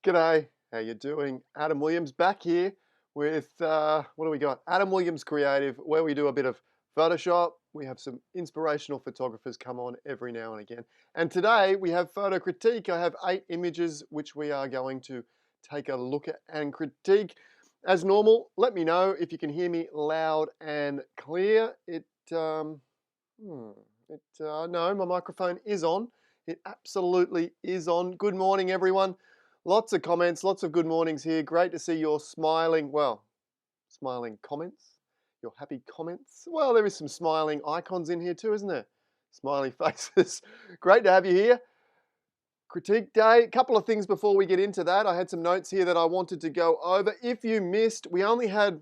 G'day, how you doing? Adam Williams back here with, what do we got? Adam Williams Creative, where we do a bit of Photoshop. We have some inspirational photographers come on every now and again. And today we have photo critique. I have 8 images which we are going to take a look at and critique. As normal, let me know if you can hear me loud and clear. No, my microphone is on. It absolutely is on. Good morning, everyone. Lots of comments, lots of good mornings here. Great to see your smiling comments, your happy comments. Well, there is some smiling icons in here too, isn't there? Smiley faces. Great to have you here. Critique day. A couple of things before we get into that. I had some notes here that I wanted to go over. If you missed, we only had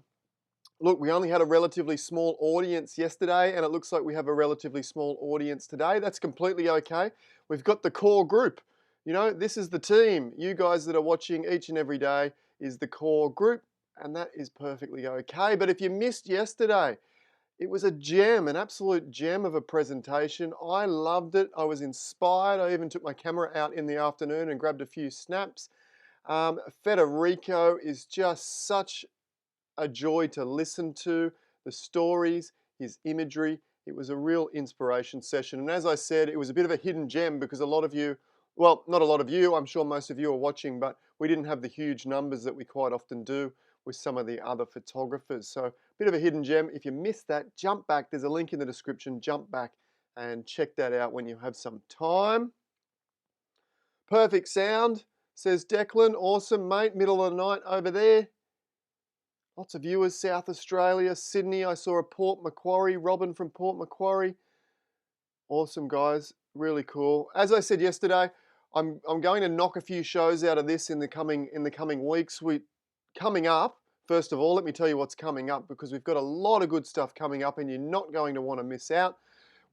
a relatively small audience yesterday, and it looks like we have a relatively small audience today. That's completely okay. We've got the core group. You know, this is the team. You guys that are watching each and every day is the core group, and that is perfectly okay. But if you missed yesterday, it was a gem, an absolute gem of a presentation. I loved it. I was inspired. I even took my camera out in the afternoon and grabbed a few snaps. 𝗏𝗏𝗏 is just such a joy to listen to, the stories, his imagery. It was a real inspiration session. And as I said, it was a bit of a hidden gem because a lot of you, well, not a lot of you, I'm sure most of you are watching, but we didn't have the huge numbers that we quite often do with some of the other photographers. So a bit of a hidden gem. If you missed that, jump back. There's a link in the description. Jump back and check that out when you have some time. Perfect sound, says Declan. Awesome, mate. Middle of the night over there. Lots of viewers, South Australia, Sydney. I saw a Port Macquarie, Robin from Port Macquarie. Awesome, guys. Really cool. As I said yesterday, I'm going to knock a few shows out of this in the coming weeks. Coming up, first of all, let me tell you what's coming up because we've got a lot of good stuff coming up and you're not going to want to miss out.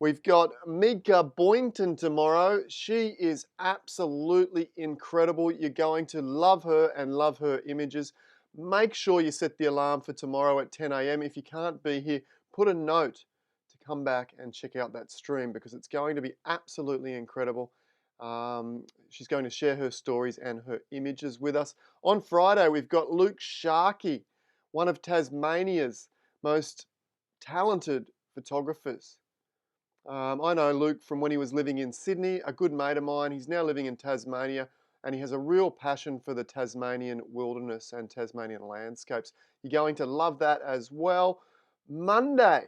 We've got 𝗵𝗂 tomorrow. She is absolutely incredible. You're going to love her and love her images. Make sure you set the alarm for tomorrow at 10 a.m. If you can't be here, put a note to come back and check out that stream because it's going to be absolutely incredible. She's going to share her stories and her images with us. On Friday, we've got Sharkey, one of Tasmania's most talented photographers. I know Luke from when he was living in Sydney, a good mate of mine. He's now living in Tasmania. And he has a real passion for the Tasmanian wilderness and Tasmanian landscapes. You're going to love that as well. Monday,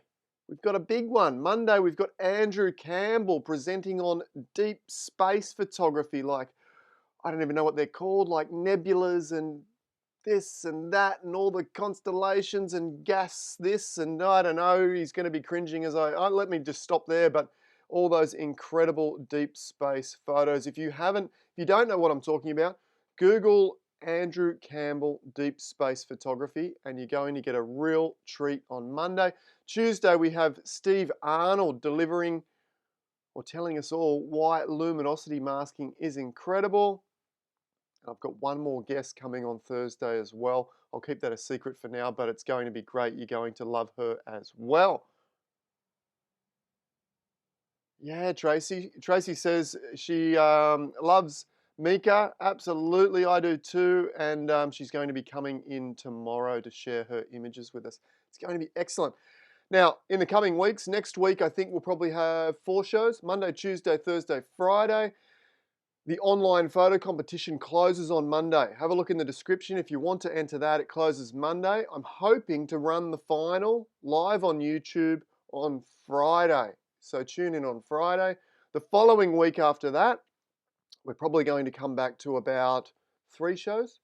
we've got a big one. Monday, we've got Andrew Campbell presenting on deep space photography, like, I don't even know what they're called, like nebulas and this and that and all the constellations and gas this and I don't know. He's going to be cringing as let me just stop there, but all those incredible deep space photos. If you don't know what I'm talking about, Google Andrew Campbell deep space photography and you're going to get a real treat on Monday. Tuesday we have Steve Arnold delivering or telling us all why luminosity masking is incredible. I've got one more guest coming on Thursday as well. I'll keep that a secret for now, but it's going to be great. You're going to love her as well. Yeah, Tracy. Tracy says she loves Mika. Absolutely, I do too. And she's going to be coming in tomorrow to share her images with us. It's going to be excellent. Now, in the coming weeks, next week, I think we'll probably have 4 shows, Monday, Tuesday, Thursday, Friday. The online photo competition closes on Monday. Have a look in the description if you want to enter that. It closes Monday. I'm hoping to run the final live on YouTube on Friday. So tune in on Friday. The following week after that, we're probably going to come back to about 3 shows.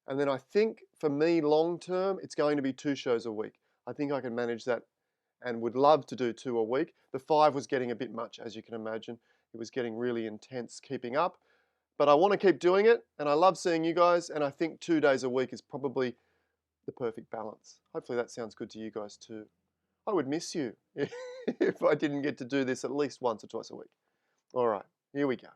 And then I think for me long term, it's going to be 2 shows a week. I think I can manage that and would love to do 2 a week. The 5 was getting a bit much, as you can imagine. It was getting really intense keeping up. But I want to keep doing it and I love seeing you guys. And I think 2 days a week is probably the perfect balance. Hopefully that sounds good to you guys too. I would miss you if I didn't get to do this at least once or twice a week. All right, here we go.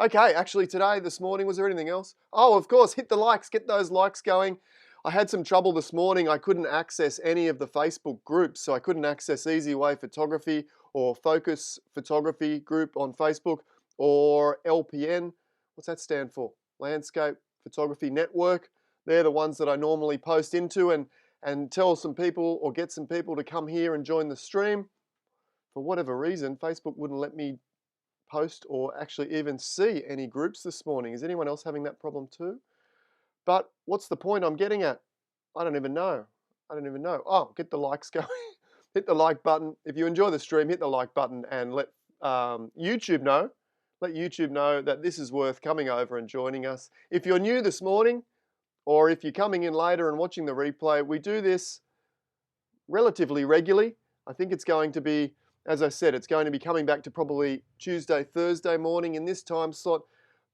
Okay, actually this morning, was there anything else? Oh, of course, hit the likes, get those likes going. I had some trouble this morning. I couldn't access any of the Facebook groups, so I couldn't access Easy Way Photography or Focus Photography group on Facebook or LPN. What's that stand for? Landscape Photography Network. They're the ones that I normally post into and tell some people or get some people to come here and join the stream. For whatever reason, Facebook wouldn't let me post or actually even see any groups this morning. Is anyone else having that problem too? But what's the point I'm getting at? I don't even know. I don't even know. Oh, get the likes going. Hit the like button. If you enjoy the stream, hit the like button and let YouTube know. Let YouTube know that this is worth coming over and joining us. If you're new this morning, or if you're coming in later and watching the replay, we do this relatively regularly. I think it's going to be, as I said, it's going to be coming back to probably Tuesday, Thursday morning in this time slot.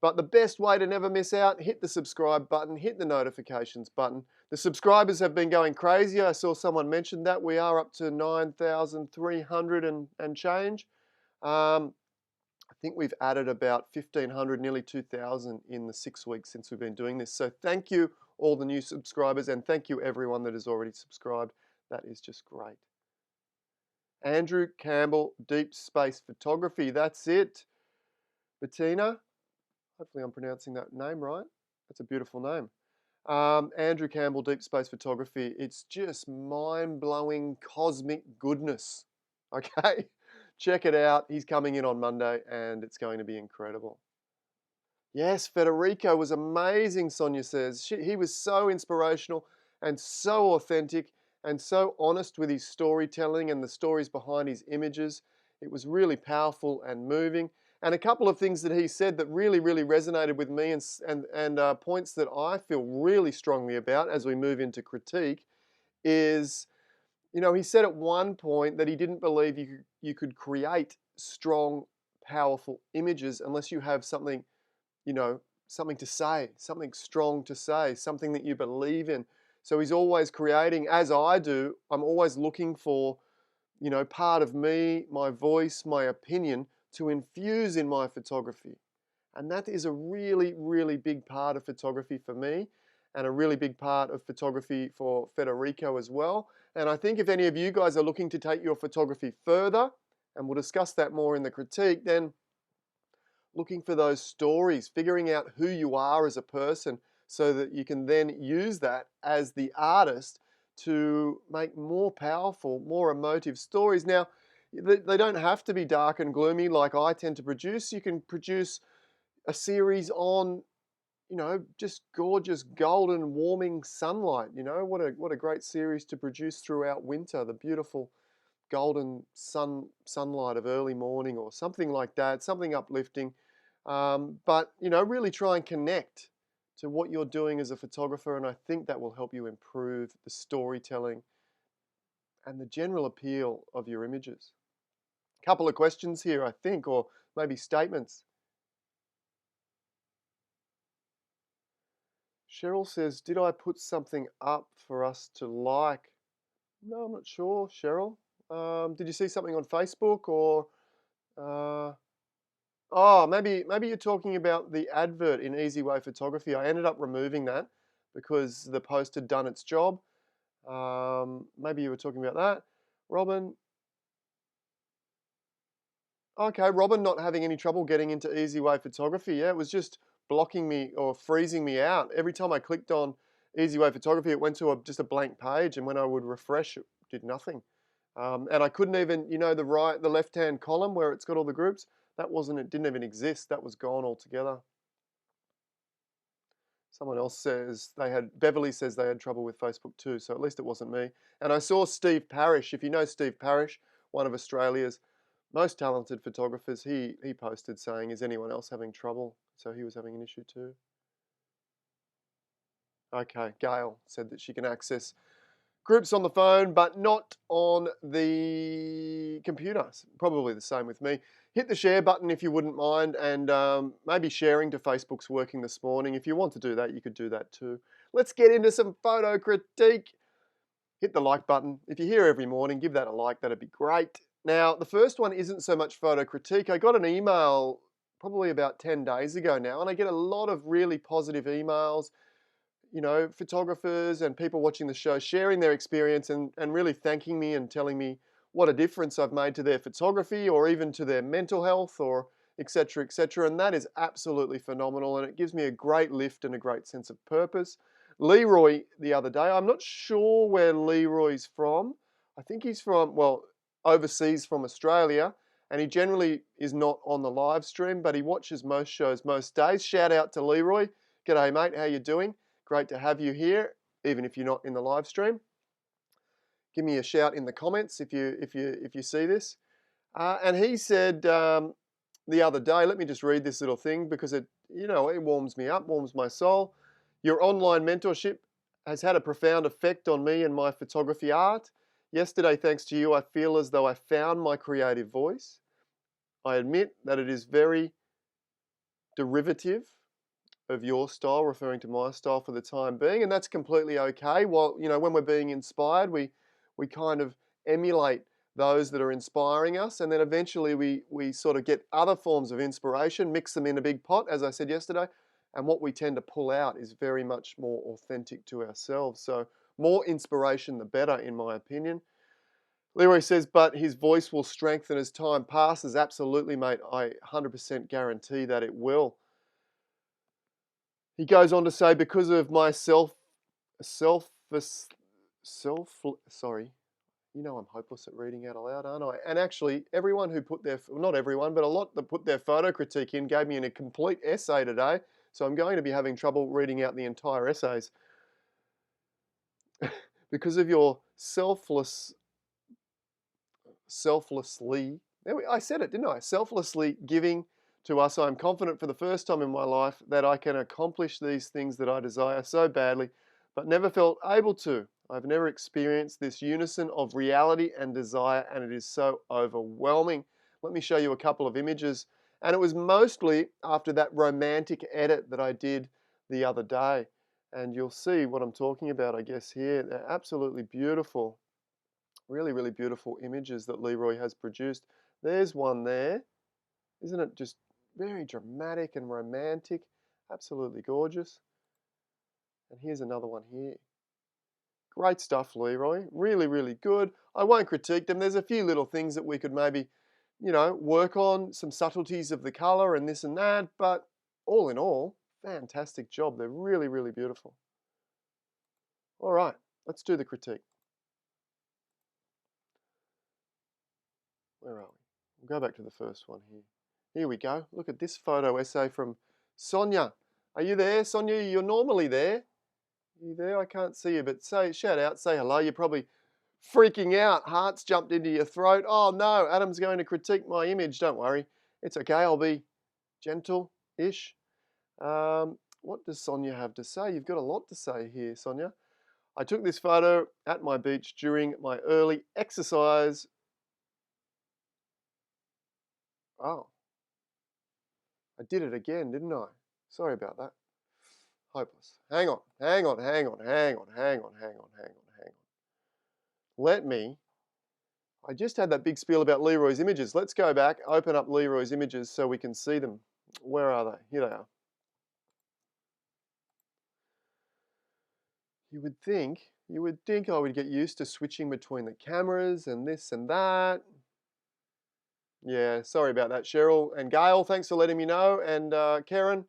But the best way to never miss out, hit the subscribe button, hit the notifications button. The subscribers have been going crazy. I saw someone mention that. We are up to 9,300 and change. I think we've added about 1,500, nearly 2,000 in the 6 weeks since we've been doing this. So thank you all the new subscribers, and thank you everyone that has already subscribed. That is just great. Andrew Campbell, Deep Space Photography. That's it. Bettina, hopefully I'm pronouncing that name right. That's a beautiful name. Andrew Campbell, Deep Space Photography. It's just mind-blowing cosmic goodness. Okay? Check it out. He's coming in on Monday and it's going to be incredible. Yes, Federico was amazing, Sonia says. He was so inspirational and so authentic and so honest with his storytelling and the stories behind his images. It was really powerful and moving. And a couple of things that he said that really, really resonated with me and points that I feel really strongly about as we move into critique is, you know, he said at one point that he didn't believe you could create strong, powerful images unless you have something, you know, something to say, something strong to say, something that you believe in. So he's always creating, as I do, I'm always looking for, you know, part of me, my voice, my opinion to infuse in my photography. And that is a really, really big part of photography for me and a really big part of photography for Federico as well. And I think if any of you guys are looking to take your photography further, and we'll discuss that more in the critique, then looking for those stories, figuring out who you are as a person so that you can then use that as the artist to make more powerful, more emotive stories. Now, they don't have to be dark and gloomy like I tend to produce. You can produce a series on, you know, just gorgeous golden warming sunlight. You know, what a great series to produce throughout winter, the beautiful golden sunlight of early morning or something like that, something uplifting. But, you know, really try and connect to what you're doing as a photographer, and I think that will help you improve the storytelling and the general appeal of your images. A couple of questions here, I think, or maybe statements. Cheryl says, did I put something up for us to like? No, I'm not sure, Cheryl. Did you see something on Facebook or... oh, maybe you're talking about the advert in Easy Way Photography. I ended up removing that because the post had done its job. Maybe you were talking about that. Robin. Okay, Robin not having any trouble getting into Easy Way Photography. Yeah, it was just blocking me or freezing me out. Every time I clicked on Easy Way Photography, it went to just a blank page, and when I would refresh, it did nothing. And I couldn't even, you know, the left-hand column where it's got all the groups, it didn't even exist. That was gone altogether. Someone else says Beverly says they had trouble with Facebook too, so at least it wasn't me. And I saw Steve Parrish. If you know Steve Parrish, one of Australia's most talented photographers, he posted saying, is anyone else having trouble? So he was having an issue too. Okay, Gail said that she can access groups on the phone, but not on the computer. Probably the same with me. Hit the share button if you wouldn't mind, and maybe sharing to Facebook's working this morning. If you want to do that, you could do that too. Let's get into some photo critique. Hit the like button. If you're here every morning, give that a like. That'd be great. Now, the first one isn't so much photo critique. I got an email probably about 10 days ago now, and I get a lot of really positive emails, you know, photographers and people watching the show sharing their experience and really thanking me and telling me what a difference I've made to their photography or even to their mental health or etc., etc. And that is absolutely phenomenal, and it gives me a great lift and a great sense of purpose. Leroy the other day, I'm not sure where Leroy's from. I think he's from, well, overseas from Australia, and he generally is not on the live stream, but he watches most shows most days. Shout out to Leroy. G'day, mate. How you doing? Great to have you here, even if you're not in the live stream. Give me a shout in the comments if you see this. And he said the other day, let me just read this little thing because it warms me up, warms my soul. Your online mentorship has had a profound effect on me and my photography art. Yesterday, thanks to you, I feel as though I found my creative voice. I admit that it is very derivative of your style, referring to my style for the time being, and that's completely okay. While, when we're being inspired, we kind of emulate those that are inspiring us, and then eventually we sort of get other forms of inspiration, mix them in a big pot, as I said yesterday, and what we tend to pull out is very much more authentic to ourselves. So more inspiration, the better, in my opinion. Leroy says, but his voice will strengthen as time passes. Absolutely, mate. I 100% guarantee that it will. He goes on to say, because of my sorry, I'm hopeless at reading out aloud, aren't I? And actually, everyone who put their, not everyone, but a lot that put their photo critique in gave me a complete essay today. So I'm going to be having trouble reading out the entire essays. Because of your selflessly, I said it, didn't I? Selflessly giving to us, I am confident for the first time in my life that I can accomplish these things that I desire so badly, but never felt able to. I've never experienced this unison of reality and desire, and it is so overwhelming. Let me show you a couple of images. And it was mostly after that romantic edit that I did the other day. And you'll see what I'm talking about, I guess, here. They're absolutely beautiful. Really, really beautiful images that Leroy has produced. There's one there. Isn't it just very dramatic and romantic? Absolutely gorgeous. And here's another one here. Great stuff, Leroy. Really, really good. I won't critique them. There's a few little things that we could maybe, work on, some subtleties of the color and this and that, but all in all, fantastic job. They're really, really beautiful. All right, let's do the critique. Where are we? We'll go back to the first one here. Here we go. Look at this photo essay from Sonia. Are you there, Sonia? You're normally there. Are you there? I can't see you, but shout out, say hello. You're probably freaking out. Heart's jumped into your throat. Oh no, Adam's going to critique my image. Don't worry. It's okay. I'll be gentle-ish. What does Sonia have to say? You've got a lot to say here, Sonia. I took this photo at my beach during my early exercise. Oh, I did it again, didn't I? Sorry about that. Hopeless. Hang on. I just had that big spiel about Leroy's images. Let's go back, open up Leroy's images so we can see them. Where are they? Here they are. You would think I would get used to switching between the cameras and this and that. Yeah, sorry about that, Cheryl and Gail. Thanks for letting me know. And Karen,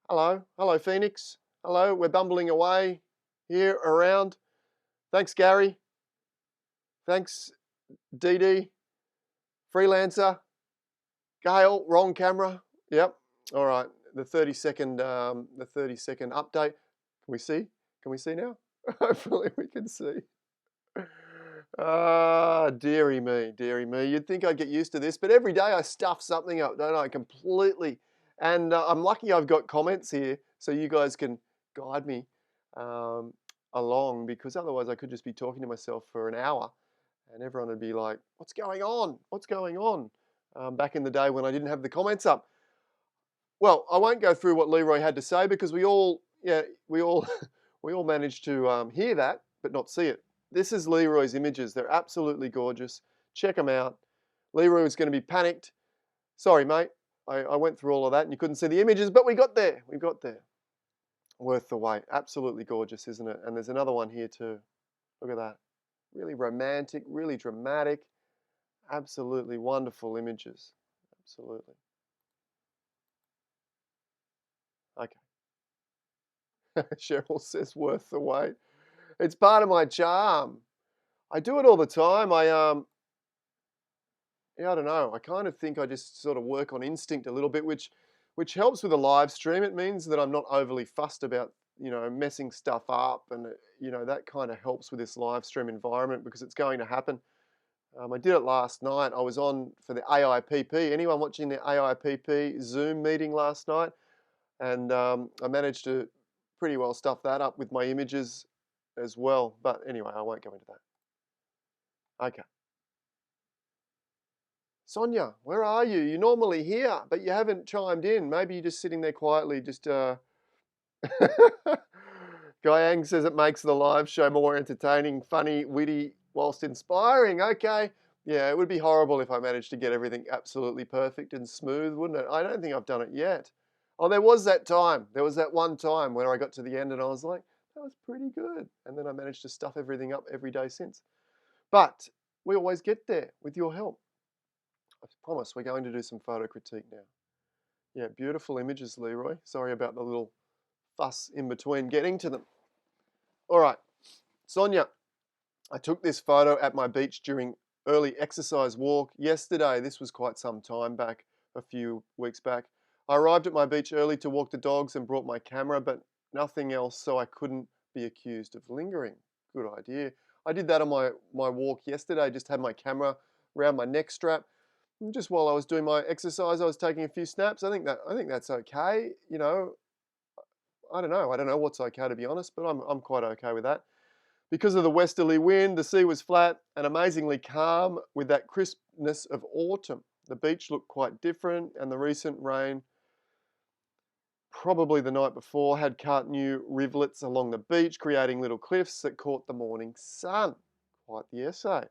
hello, Phoenix. Hello, we're bumbling away here around. Thanks, Gary. Thanks, DD. Freelancer. Gail, wrong camera. Yep. All right. The 30-second update. Can we see? Can we see now? Hopefully we can see. Ah, dearie me. You'd think I'd get used to this, but every day I stuff something up, don't I? Completely. And I'm lucky I've got comments here so you guys can guide me along, because otherwise I could just be talking to myself for an hour and everyone would be like, what's going on? What's going on? Back in the day when I didn't have the comments up. Well, I won't go through what Leroy had to say because we all managed to hear that, but not see it. This is Leroy's images. They're absolutely gorgeous. Check them out. Leroy was going to be panicked. Sorry, mate. I went through all of that and you couldn't see the images, but we got there. We got there. Worth the wait. Absolutely gorgeous, isn't it? And there's another one here too. Look at that. Really romantic, really dramatic. Absolutely wonderful images. Absolutely. Okay. Cheryl says worth the wait. It's part of my charm. I do it all the time. Yeah, I don't know. I kind of think I just sort of work on instinct a little bit, which helps with a live stream. It means that I'm not overly fussed about, messing stuff up, and that kind of helps with this live stream environment because it's going to happen. I did it last night. I was on for the AIPP. Anyone watching the AIPP Zoom meeting last night? And I managed to pretty well stuff that up with my images as well. But anyway, I won't go into that. Okay. Sonia, where are you? You're normally here, but you haven't chimed in. Maybe you're just sitting there quietly, just Guyang says it makes the live show more entertaining, funny, witty, whilst inspiring. Okay. Yeah, it would be horrible if I managed to get everything absolutely perfect and smooth, wouldn't it? I don't think I've done it yet. Oh, there was that time. There was that one time where I got to the end and I was like, that was pretty good. And then I managed to stuff everything up every day since. But we always get there with your help. I promise we're going to do some photo critique now. Yeah, beautiful images, Leroy. Sorry about the little fuss in between getting to them. All right, Sonia, I took this photo at my beach during early exercise walk yesterday. This was quite some time back, a few weeks back. I arrived at my beach early to walk the dogs and brought my camera, but nothing else, so I couldn't be accused of lingering. Good idea. I did that on my walk yesterday, just had my camera around my neck strap. And just while I was doing my exercise, I was taking a few snaps. I think that's okay. I don't know what's okay, to be honest, but I'm quite okay with that. Because of the westerly wind, the sea was flat and amazingly calm with that crispness of autumn. The beach looked quite different, and the recent rain, probably the night before, had cut new rivulets along the beach, creating little cliffs that caught the morning sun. Quite the essay.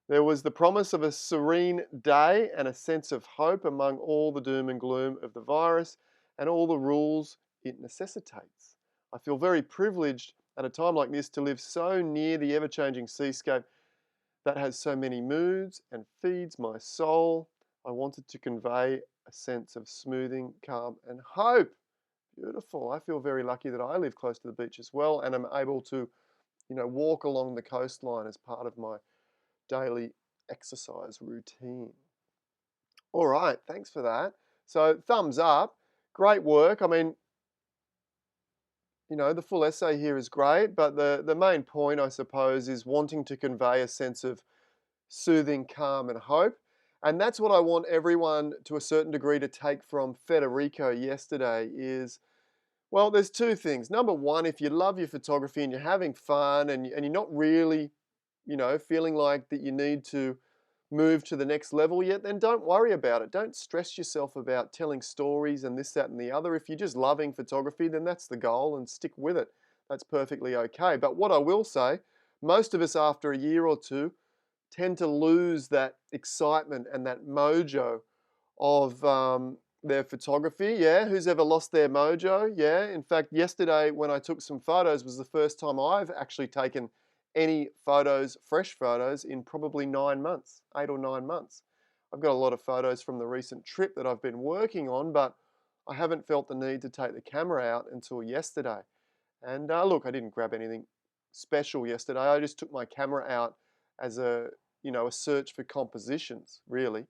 There was the promise of a serene day and a sense of hope among all the doom and gloom of the virus and all the rules it necessitates. I feel very privileged at a time like this to live so near the ever-changing seascape that has so many moods and feeds my soul. I wanted to convey a sense of smoothing, calm, and hope. Beautiful. I feel very lucky that I live close to the beach as well, and I'm able to, walk along the coastline as part of my daily exercise routine. All right, thanks for that. So thumbs up, great work. I mean, the full essay here is great, but the main point, I suppose, is wanting to convey a sense of soothing, calm, and hope. And that's what I want everyone, to a certain degree, to take from Federico yesterday is, well, there's two things. Number one, if you love your photography and you're having fun and you're not really, feeling like that you need to move to the next level yet, then don't worry about it. Don't stress yourself about telling stories and this, that, and the other. If you're just loving photography, then that's the goal and stick with it. That's perfectly okay. But what I will say, most of us after a year or two tend to lose that excitement and that mojo of their photography. Yeah, who's ever lost their mojo? Yeah, in fact, yesterday when I took some photos was the first time I've actually taken any photos, fresh photos, in probably 9 months, 8 or 9 months. I've got a lot of photos from the recent trip that I've been working on, but I haven't felt the need to take the camera out until yesterday. And look, I didn't grab anything special yesterday. I just took my camera out as a search for compositions, really.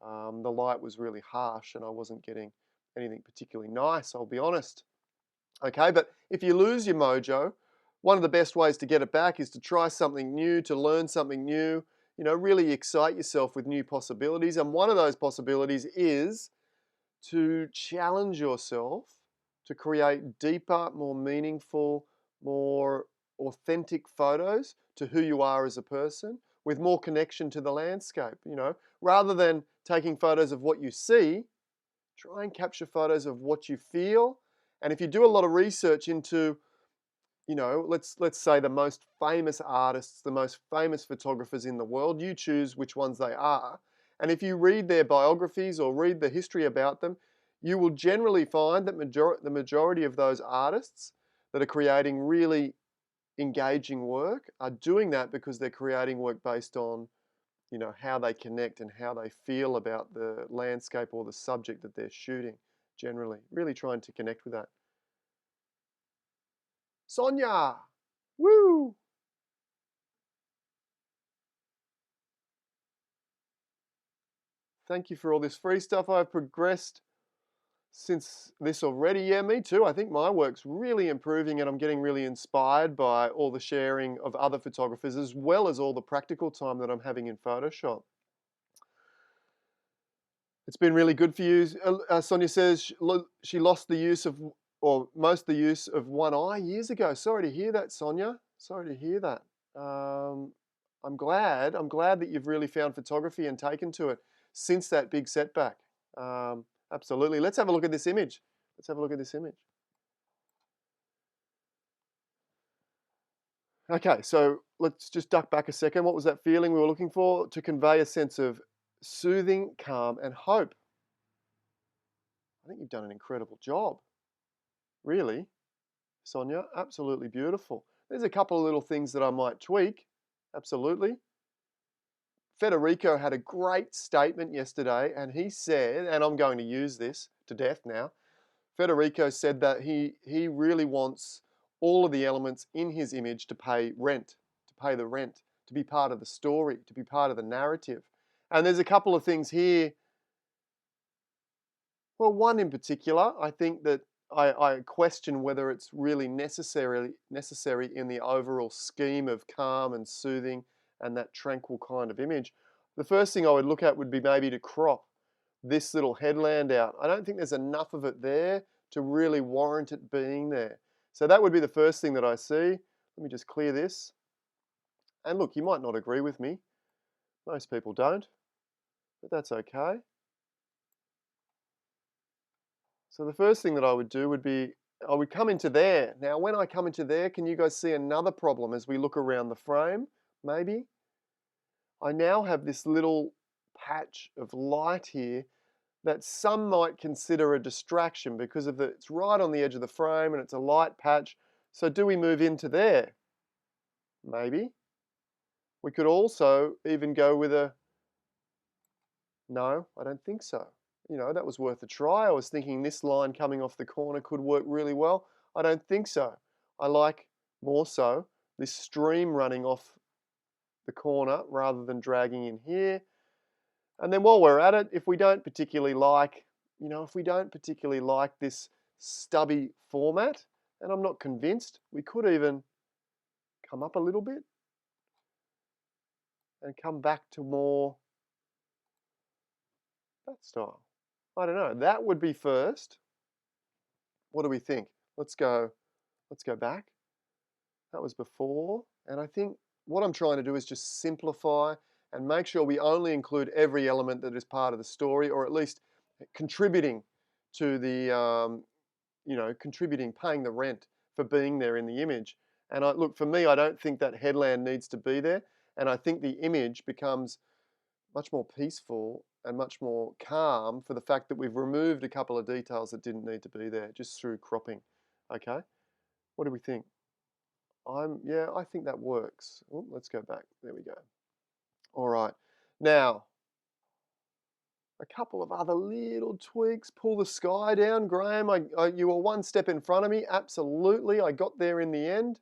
The light was really harsh and I wasn't getting anything particularly nice, I'll be honest. Okay, but if you lose your mojo, one of the best ways to get it back is to try something new, to learn something new, really excite yourself with new possibilities. And one of those possibilities is to challenge yourself to create deeper, more meaningful, more authentic photos to who you are as a person, with more connection to the landscape. Rather than taking photos of what you see, try and capture photos of what you feel. And if you do a lot of research into, let's say the most famous artists, the most famous photographers in the world, you choose which ones they are. And if you read their biographies or read the history about them, you will generally find that the majority of those artists that are creating really engaging work are doing that because they're creating work based on you know, how they connect and how they feel about the landscape or the subject that they're shooting generally. Really trying to connect with that. Sonia! Woo! Thank you for all this free stuff. I've progressed since this already. Yeah, me too. I think my work's really improving and I'm getting really inspired by all the sharing of other photographers as well as all the practical time that I'm having in Photoshop. It's been really good for you. Sonia says she lost the use of, or most of the use of one eye years ago. Sorry to hear that, Sonia. Sorry to hear that. I'm glad that you've really found photography and taken to it since that big setback. Absolutely. Let's have a look at this image. Let's have a look at this image. Okay, so let's just duck back a second. What was that feeling we were looking for? To convey a sense of soothing, calm, and hope. I think you've done an incredible job. Really, Sonia, absolutely beautiful. There's a couple of little things that I might tweak. Absolutely. 𝗏𝗏𝗏𝗏 had a great statement yesterday, and he said, and I'm going to use this to death now. 𝗏𝗏𝗏𝗏 said that he really wants all of the elements in his image to pay rent, to pay the rent, to be part of the story, to be part of the narrative. And there's a couple of things here. Well, one in particular, I think that I question whether it's really necessary in the overall scheme of calm and soothing and that tranquil kind of image. The first thing I would look at would be maybe to crop this little headland out. I don't think there's enough of it there to really warrant it being there. So that would be the first thing that I see. Let me just clear this. And look, you might not agree with me. Most people don't, but that's okay. So the first thing that I would do would be, I would come into there. Now, when I come into there, can you guys see another problem as we look around the frame? Maybe. I now have this little patch of light here that some might consider a distraction because of it's right on the edge of the frame and it's a light patch. So do we move into there? Maybe. We could also even go with no, I don't think so. You know, that was worth a try. I was thinking this line coming off the corner could work really well. I don't think so. I like more so this stream running off the corner rather than dragging in here. And then while we're at it, if we don't particularly like, if we don't particularly like this stubby format, and I'm not convinced, we could even come up a little bit and come back to more that style. I don't know. That would be first. What do we think? Let's go back. That was before. And I think what I'm trying to do is just simplify and make sure we only include every element that is part of the story, or at least contributing to the, contributing, paying the rent for being there in the image. And look, for me, I don't think that headland needs to be there. And I think the image becomes much more peaceful and much more calm for the fact that we've removed a couple of details that didn't need to be there just through cropping. Okay, what do we think? Yeah, I think that works. Oh, let's go back. There we go. All right, now a couple of other little tweaks. Pull the sky down, Graham. You were one step in front of me. Absolutely, I got there in the end.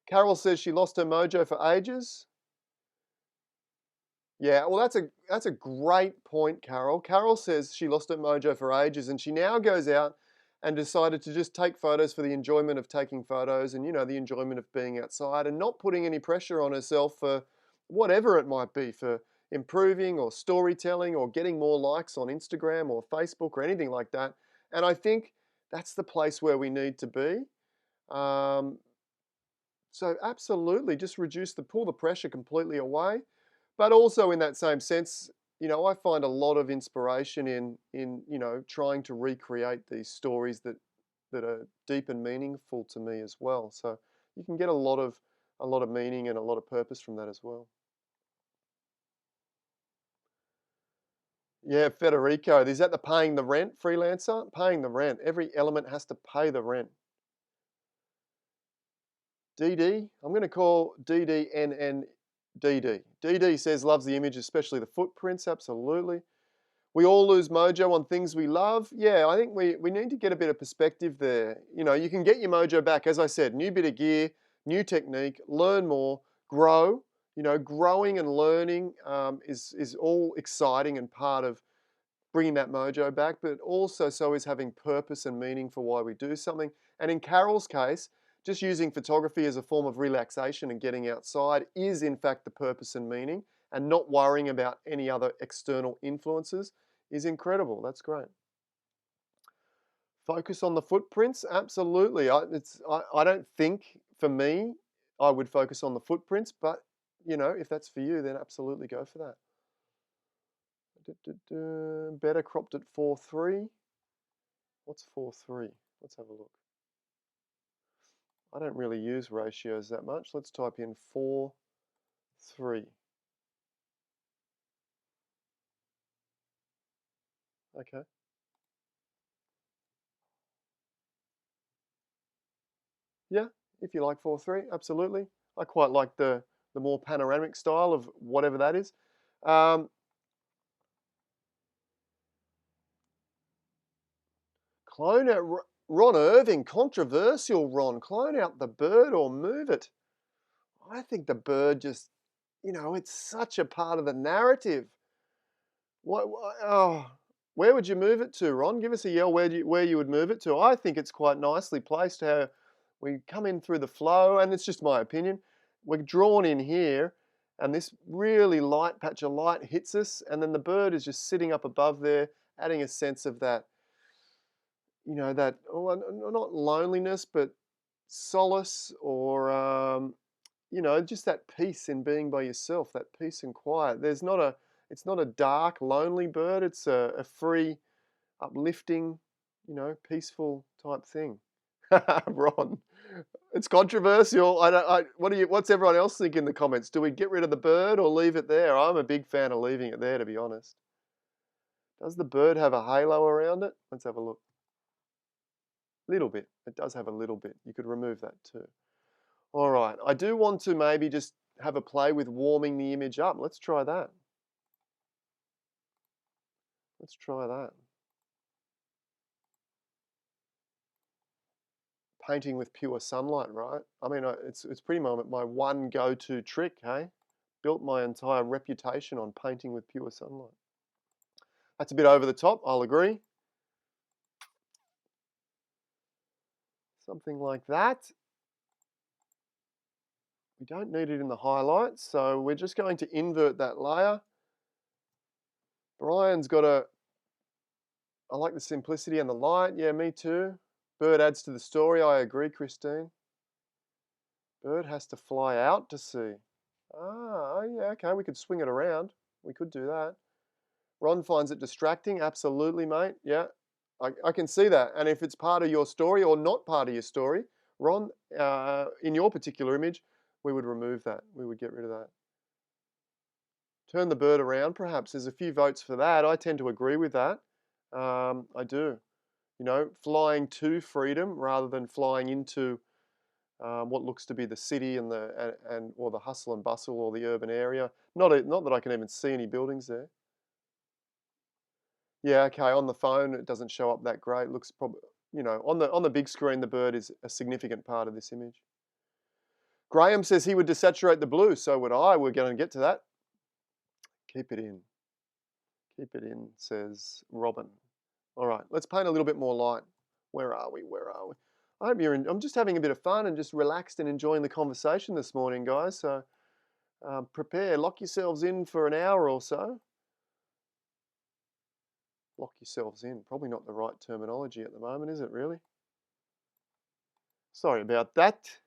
Carol says she lost her mojo for ages. Yeah, well, that's a great point, Carol. Carol says she lost her mojo for ages, and she now goes out and decided to just take photos for the enjoyment of taking photos and, the enjoyment of being outside and not putting any pressure on herself for whatever it might be, for improving or storytelling or getting more likes on Instagram or Facebook or anything like that. And I think that's the place where we need to be. So absolutely, just pull the pressure completely away. But also in that same sense, I find a lot of inspiration in trying to recreate these stories that are deep and meaningful to me as well. So you can get a lot of meaning and a lot of purpose from that as well. Yeah, 𝗏𝗏𝗏𝗏𝗏, is that the paying the rent freelancer? Paying the rent. Every element has to pay the rent. DD, I'm going to call DDNN DD. DD says loves the image, especially the footprints. Absolutely. We all lose mojo on things we love. Yeah, I think we need to get a bit of perspective there. You know, you can get your mojo back. As I said, new bit of gear, new technique, learn more, grow. You know, growing and learning is all exciting and part of bringing that mojo back, but also so is having purpose and meaning for why we do something. And in Carol's case, just using photography as a form of relaxation and getting outside is in fact the purpose and meaning, and not worrying about any other external influences is incredible. That's great. Focus on the footprints, absolutely. I don't think for me I would focus on the footprints, but you know, if that's for you, then absolutely go for that. Better cropped at 4:3. What's 4:3? Let's have a look. I don't really use ratios that much. Let's type in 4:3. Okay. Yeah, if you like 4:3, absolutely. I quite like the more panoramic style of whatever that is. Clone out Ron Irving, controversial Ron. Clone out the bird or move it. I think the bird just, you know, it's such a part of the narrative. Oh, where would you move it to, Ron? Give us a yell where you would move it to. I think it's quite nicely placed how we come in through the flow, and it's just my opinion. We're drawn in here, and this really light patch of light hits us, and then the bird is just sitting up above there, adding a sense of that, you know, that, not loneliness, but solace, or you know, just that peace in being by yourself, that peace and quiet. It's not a dark, lonely bird. It's a free, uplifting, you know, peaceful type thing. Ron, it's controversial. What's everyone else think in the comments? Do we get rid of the bird or leave it there? I'm a big fan of leaving it there, to be honest. Does the bird have a halo around it? Let's have a look. Little bit. It does have a little bit. You could remove that too. All right. I do want to maybe just have a play with warming the image up. Let's try that. Let's try that. Painting with pure sunlight, right? I mean, it's pretty much my one go-to trick, hey? Built my entire reputation on painting with pure sunlight. That's a bit over the top, I'll agree. Something like that. We don't need it in the highlights, so we're just going to invert that layer. Brian's got I like the simplicity and the light. Yeah, me too. Bird adds to the story. I agree, Christine. Bird has to fly out to sea. Ah, yeah, okay, we could swing it around. We could do that. Ron finds it distracting. Absolutely, mate. Yeah, I can see that. And if it's part of your story or not part of your story, Ron, in your particular image, we would remove that. We would get rid of that. Turn the bird around, perhaps. There's a few votes for that. I tend to agree with that. I do. You know, flying to freedom rather than flying into what looks to be the city and or the hustle and bustle or the urban area. Not that I can even see any buildings there. Yeah, okay. On the phone, it doesn't show up that great. Looks probably, you know, on the big screen, the bird is a significant part of this image. Graham says he would desaturate the blue. So would I. We're going to get to that. Keep it in. Keep it in, says Robin. All right, let's paint a little bit more light. Where are we? Where are we? I hope I'm just having a bit of fun and just relaxed and enjoying the conversation this morning, guys. So prepare, lock yourselves in for an hour or so. Lock yourselves in. Probably not the right terminology at the moment, is it really? Sorry about that.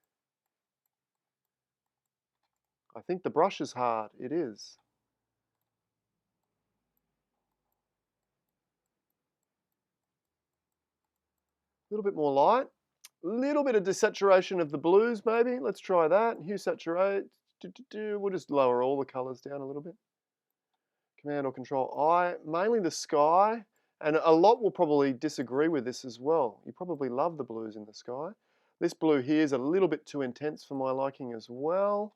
I think the brush is hard. It is. A little bit more light. A little bit of desaturation of the blues, maybe. Let's try that. Hue saturate. We'll just lower all the colors down a little bit. Command or Control I. Mainly the sky. And a lot will probably disagree with this as well. You probably love the blues in the sky. This blue here is a little bit too intense for my liking as well.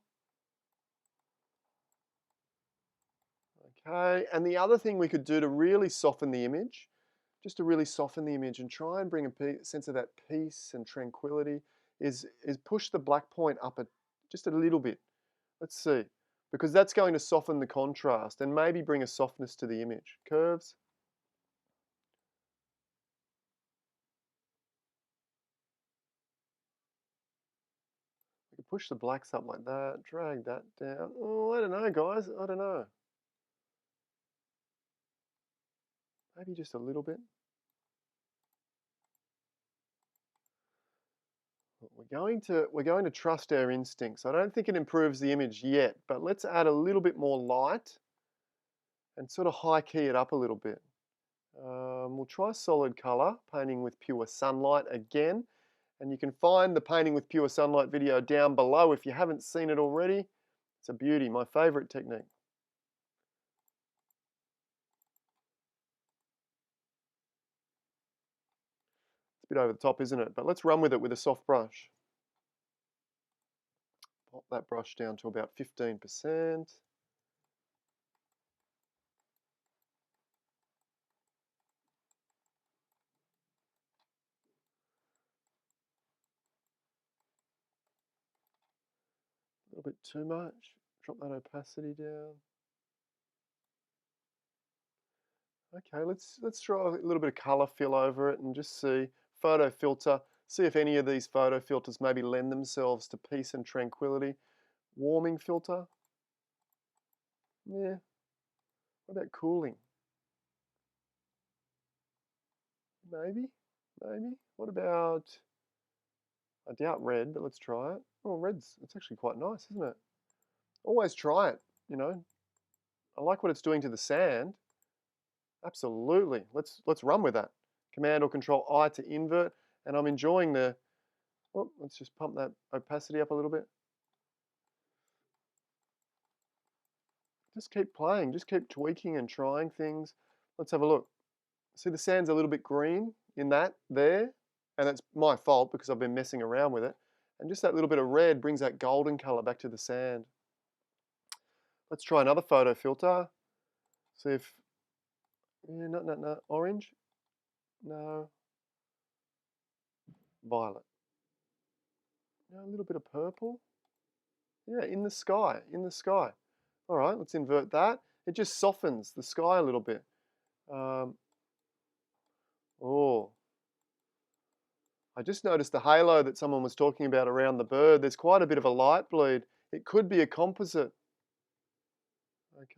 Okay, and the other thing we could do to really soften the image, just to really soften the image and try and bring a sense of that peace and tranquility, is push the black point up just a little bit. Let's see, because that's going to soften the contrast and maybe bring a softness to the image. Curves. We can push the blacks up like that, drag that down. Oh, I don't know, guys. I don't know. Maybe just a little bit. We're going to trust our instincts. I don't think it improves the image yet, but let's add a little bit more light and sort of high key it up a little bit. We'll try solid color, painting with pure sunlight again. And you can find the painting with pure sunlight video down below if you haven't seen it already. It's a beauty, my favorite technique. It's a bit over the top, isn't it? But let's run with it with a soft brush. Pop that brush down to about 15%. A little bit too much. Drop that opacity down. Okay, let's try a little bit of color fill over it and just see photo filter. See if any of these photo filters maybe lend themselves to peace and tranquility. Warming filter. Yeah. What about cooling? Maybe. What about, I doubt red, but let's try it. Oh, it's actually quite nice, isn't it? Always try it, you know. I like what it's doing to the sand. Absolutely. Let's run with that. Command or Control I to invert, and I'm enjoying the. Oh, let's just pump that opacity up a little bit. Just keep playing. Just keep tweaking and trying things. Let's have a look. See, the sand's a little bit green in that there, and that's my fault because I've been messing around with it. And just that little bit of red brings that golden color back to the sand. Let's try another photo filter. See if, yeah, no, orange, no, violet. No, a little bit of purple. Yeah, in the sky. All right, let's invert that. It just softens the sky a little bit. Oh, I just noticed the halo that someone was talking about around the bird. There's quite a bit of a light bleed. It could be a composite.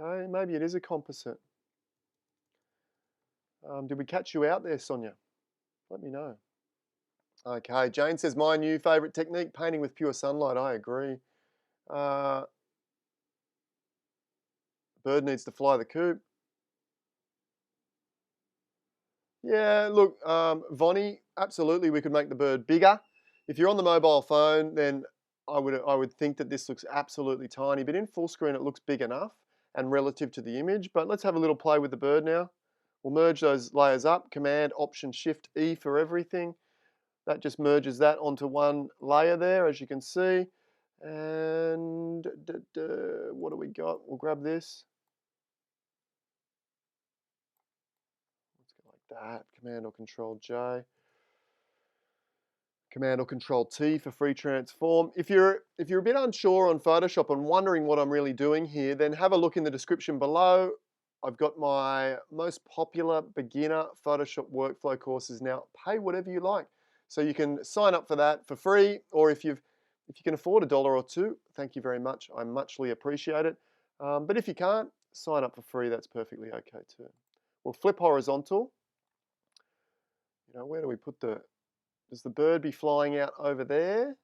Okay, maybe it is a composite. Did we catch you out there, Sonia? Let me know. Okay, Jane says, my new favourite technique, painting with pure sunlight. I agree. Bird needs to fly the coop. Yeah, look, Vonnie, absolutely we could make the bird bigger. If you're on the mobile phone, then I would think that this looks absolutely tiny, but in full screen it looks big enough and relative to the image. But let's have a little play with the bird now. We'll merge those layers up, Command, Option, Shift, E for everything. That just merges that onto one layer there, as you can see. And what do we got? We'll grab this. Let's go like that, Command or Control J. Command or Control T for free transform. If you're a bit unsure on Photoshop and wondering what I'm really doing here, then have a look in the description below. I've got my most popular beginner Photoshop workflow courses now. Pay whatever you like. So you can sign up for that for free, or if you can afford $1 or $2, thank you very much. I muchly appreciate it. But if you can't, sign up for free. That's perfectly okay too. We'll flip horizontal. You know, where do we put does the bird be flying out over there?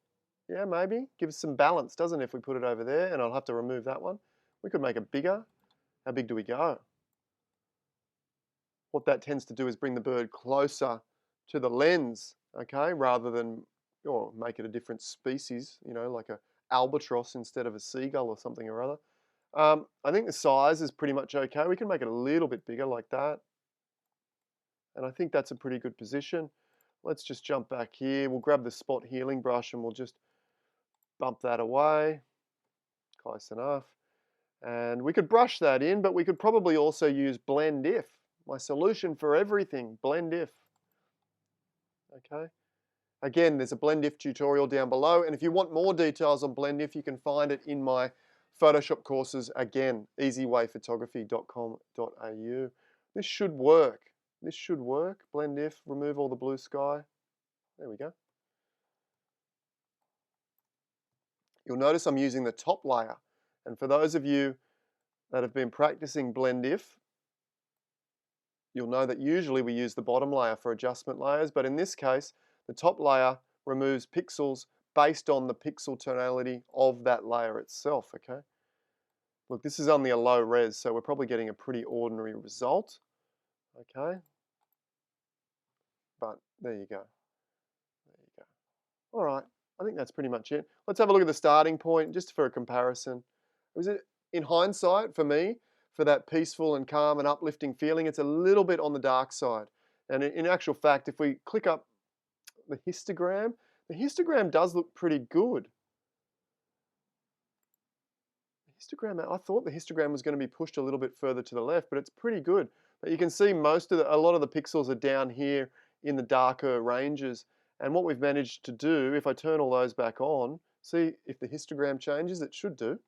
Yeah, maybe. Gives some balance, doesn't it, if we put it over there? And I'll have to remove that one. We could make it bigger. How big do we go? What that tends to do is bring the bird closer to the lens, okay, rather than, or make it a different species, you know, like a albatross instead of a seagull or something or other. I think the size is pretty much okay. We can make it a little bit bigger like that. And I think that's a pretty good position. Let's just jump back here. We'll grab the spot healing brush and we'll just bump that away. Close enough. And we could brush that in, but we could probably also use blend if, my solution for everything, blend if. Okay. Again, there's a blend if tutorial down below, and if you want more details on blend if, you can find it in my Photoshop courses. Again, 𝗟𝗟𝗡𝗙photography.com.au. This should work. This should work. Blend if, remove all the blue sky. There we go. You'll notice I'm using the top layer. And for those of you that have been practicing blend if, you'll know that usually we use the bottom layer for adjustment layers, but in this case, the top layer removes pixels based on the pixel tonality of that layer itself, okay? Look, this is only a low res, so we're probably getting a pretty ordinary result, okay? But there you go. There you go. All right, I think that's pretty much it. Let's have a look at the starting point, just for a comparison. Was it, in hindsight, for me, for that peaceful and calm and uplifting feeling, it's a little bit on the dark side. And in actual fact, if we click up the histogram does look pretty good. I thought the histogram was going to be pushed a little bit further to the left, but it's pretty good. But you can see a lot of the pixels are down here in the darker ranges. And what we've managed to do, if I turn all those back on, see if the histogram changes, it should do.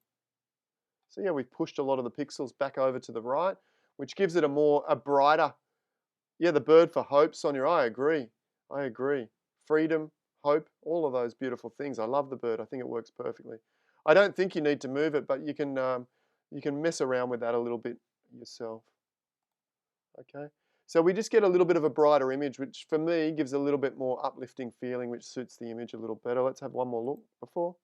So yeah, we've pushed a lot of the pixels back over to the right, which gives it a brighter, yeah, the bird for hope, Sonia, I agree. Freedom, hope, all of those beautiful things. I love the bird. I think it works perfectly. I don't think you need to move it, but you can mess around with that a little bit yourself. Okay, so we just get a little bit of a brighter image, which for me gives a little bit more uplifting feeling, which suits the image a little better. Let's have one more look before.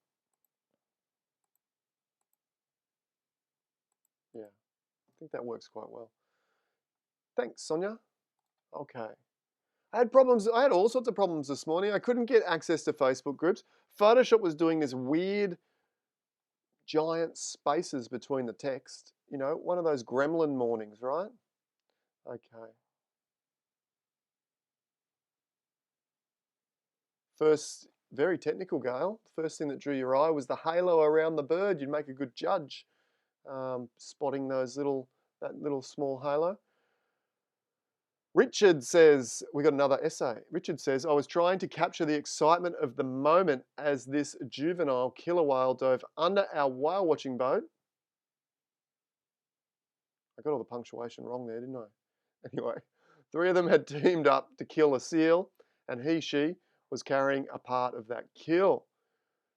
Yeah, I think that works quite well. Thanks, Sonia. Okay. I had all sorts of problems this morning. I couldn't get access to Facebook groups. Photoshop was doing this weird giant spaces between the text. You know, one of those gremlin mornings, right? Okay. First, very technical, Gail. First thing that drew your eye was the halo around the bird. You'd make a good judge, spotting that little small halo. Richard says, we got another essay. Richard says, I was trying to capture the excitement of the moment as this juvenile killer whale dove under our whale watching boat. I got all the punctuation wrong there, didn't I? Anyway, 3 of them had teamed up to kill a seal, and she was carrying a part of that kill.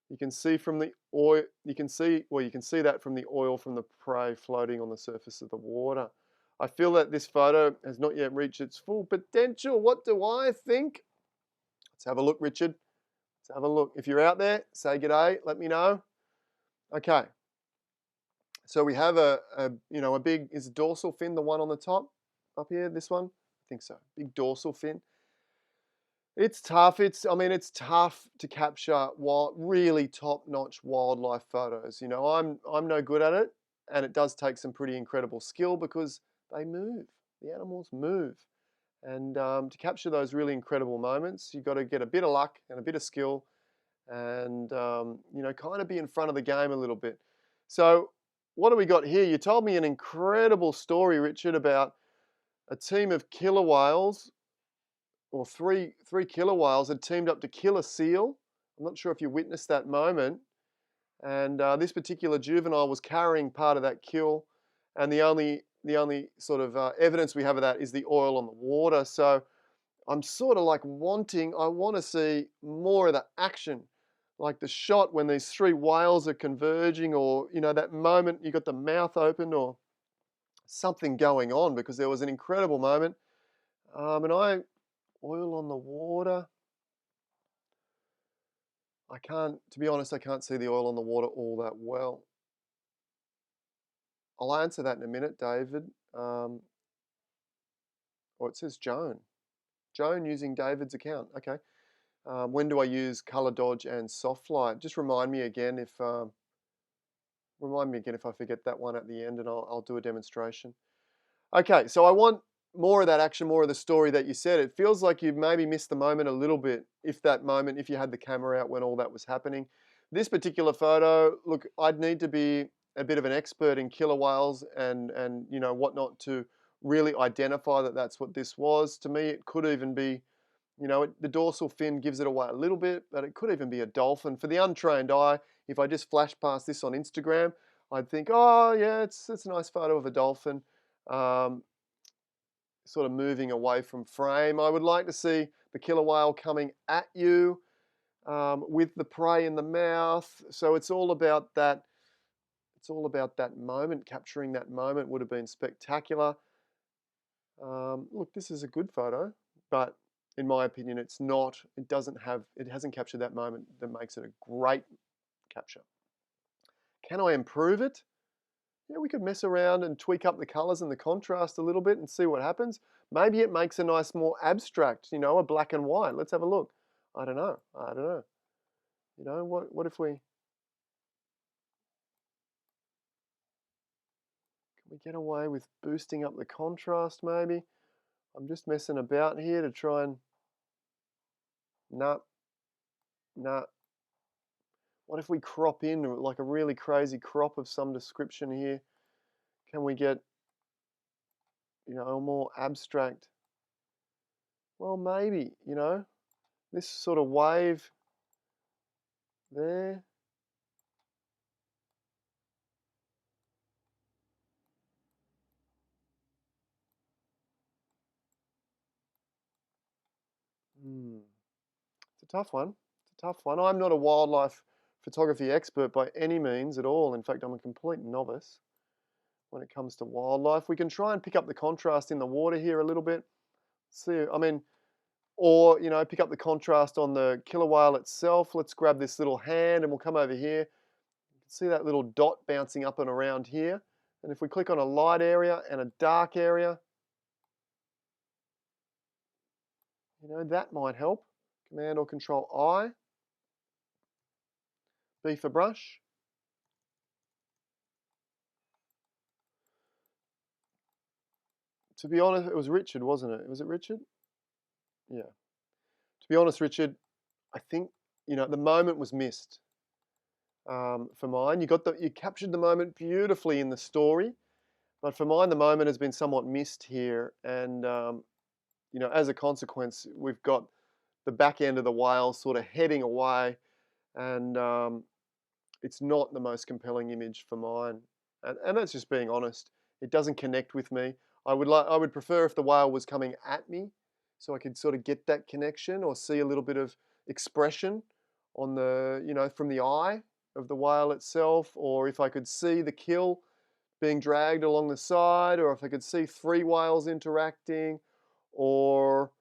You can see from the oil, you can see that from the oil from the prey floating on the surface of the water. I feel that this photo has not yet reached its full potential. What do I think? Let's have a look, Richard. Let's have a look. If you're out there, say g'day, let me know. Okay. So we have a big, is it dorsal fin, the one on the top up here, this one? I think so. Big dorsal fin. It's tough. It's tough to capture really top-notch wildlife photos. You know, I'm no good at it, and it does take some pretty incredible skill because they move. The animals move. And to capture those really incredible moments, you've got to get a bit of luck and a bit of skill and, kind of be in front of the game a little bit. So what do we got here? You told me an incredible story, Richard, about a team of killer whales, or three killer whales had teamed up to kill a seal. I'm not sure if you witnessed that moment. And this particular juvenile was carrying part of that kill, and the only sort of evidence we have of that is the oil on the water. So I'm sort of like I want to see more of the action, like the shot when these 3 whales are converging, or that moment you got the mouth open or something going on, because there was an incredible moment. Oil on the water. To be honest, I can't see the oil on the water all that well. I'll answer that in a minute, David. Or it says Joan. Joan using David's account. Okay. When do I use color dodge and soft light? Just remind me again if I forget that one at the end, and I'll do a demonstration. Okay, so I want more of that action, more of the story that you said. It feels like you maybe missed the moment a little bit if you had the camera out when all that was happening. This particular photo, look, I'd need to be a bit of an expert in killer whales and you know whatnot to really identify that that's what this was. To me, it could even be, you know, the dorsal fin gives it away a little bit, but it could even be a dolphin. For the untrained eye, if I just flash past this on Instagram, I'd think, oh yeah, it's a nice photo of a dolphin, sort of moving away from frame. I would like to see the killer whale coming at you with the prey in the mouth. So it's all about that. It's all about that moment. Capturing that moment would have been spectacular. Look, this is a good photo, but in my opinion, it's not. It hasn't captured that moment that makes it a great capture. Can I improve it? Yeah, we could mess around and tweak up the colors and the contrast a little bit and see what happens. Maybe it makes a nice, more abstract, you know, a black and white. Let's have a look. I don't know. You know, what if we get away with boosting up the contrast maybe? I'm just messing about here to try and, nah. What if we crop in like a really crazy crop of some description here? Can we get, you know, a more abstract? Well, maybe, you know, this sort of wave there. It's a tough one. It's a tough one. I'm not a wildlife photography expert by any means at all. In fact, I'm a complete novice when it comes to wildlife. We can try and pick up the contrast in the water here a little bit. See, I mean, or, you know, pick up the contrast on the killer whale itself. Let's grab this little hand and we'll come over here. You can see that little dot bouncing up and around here. And if we click on a light area and a dark area, you know, that might help. Command or Control I. B for brush. To be honest, it was Richard, wasn't it? Was it Richard? Yeah. To be honest, Richard, I think, you know, the moment was missed for mine. You captured the moment beautifully in the story, but for mine, the moment has been somewhat missed here. And, you know, as a consequence, we've got the back end of the whale sort of heading away, and it's not the most compelling image for mine. And that's just being honest. It doesn't connect with me. I would prefer if the whale was coming at me, so I could sort of get that connection or see a little bit of expression on the, you know, from the eye of the whale itself, or if I could see the kill being dragged along the side, or if I could see three whales interacting, or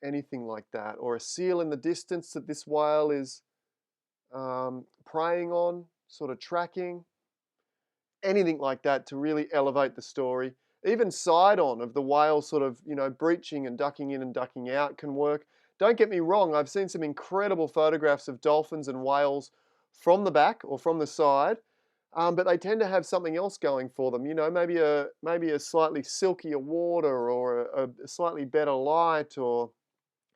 anything like that, or a seal in the distance that this whale is preying on, sort of tracking, anything like that to really elevate the story. Even side on of the whale sort of, you know, breaching and ducking in and ducking out can work. Don't get me wrong, I've seen some incredible photographs of dolphins and whales from the back or from the side, but they tend to have something else going for them. You know, maybe a slightly silkier water or a slightly better light, or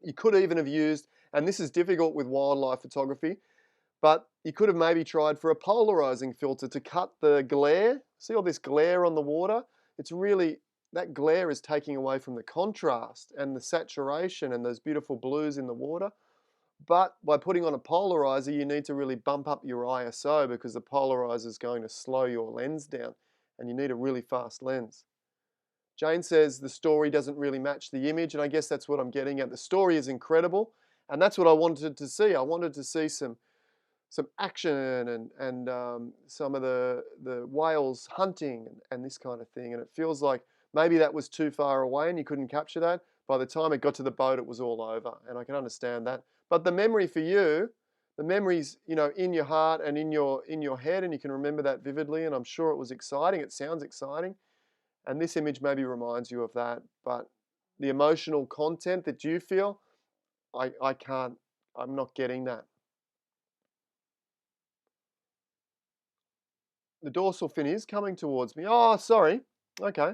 you could even have used, and this is difficult with wildlife photography, but you could have maybe tried for a polarizing filter to cut the glare. See all this glare on the water? It's really, that glare is taking away from the contrast and the saturation and those beautiful blues in the water. But by putting on a polarizer, you need to really bump up your ISO because the polarizer is going to slow your lens down and you need a really fast lens. Jane says the story doesn't really match the image, and I guess that's what I'm getting at. The story is incredible, and that's what I wanted to see. I wanted to see some action and some of the whales hunting and this kind of thing. And it feels like maybe that was too far away and you couldn't capture that. By the time it got to the boat, it was all over, and I can understand that. But the memory for you, the memory's, you know, in your heart and in your head, and you can remember that vividly. And I'm sure it was exciting. It sounds exciting, and this image maybe reminds you of that. But the emotional content that you feel, I can't. I'm not getting that. The dorsal fin is coming towards me. Oh, sorry. Okay.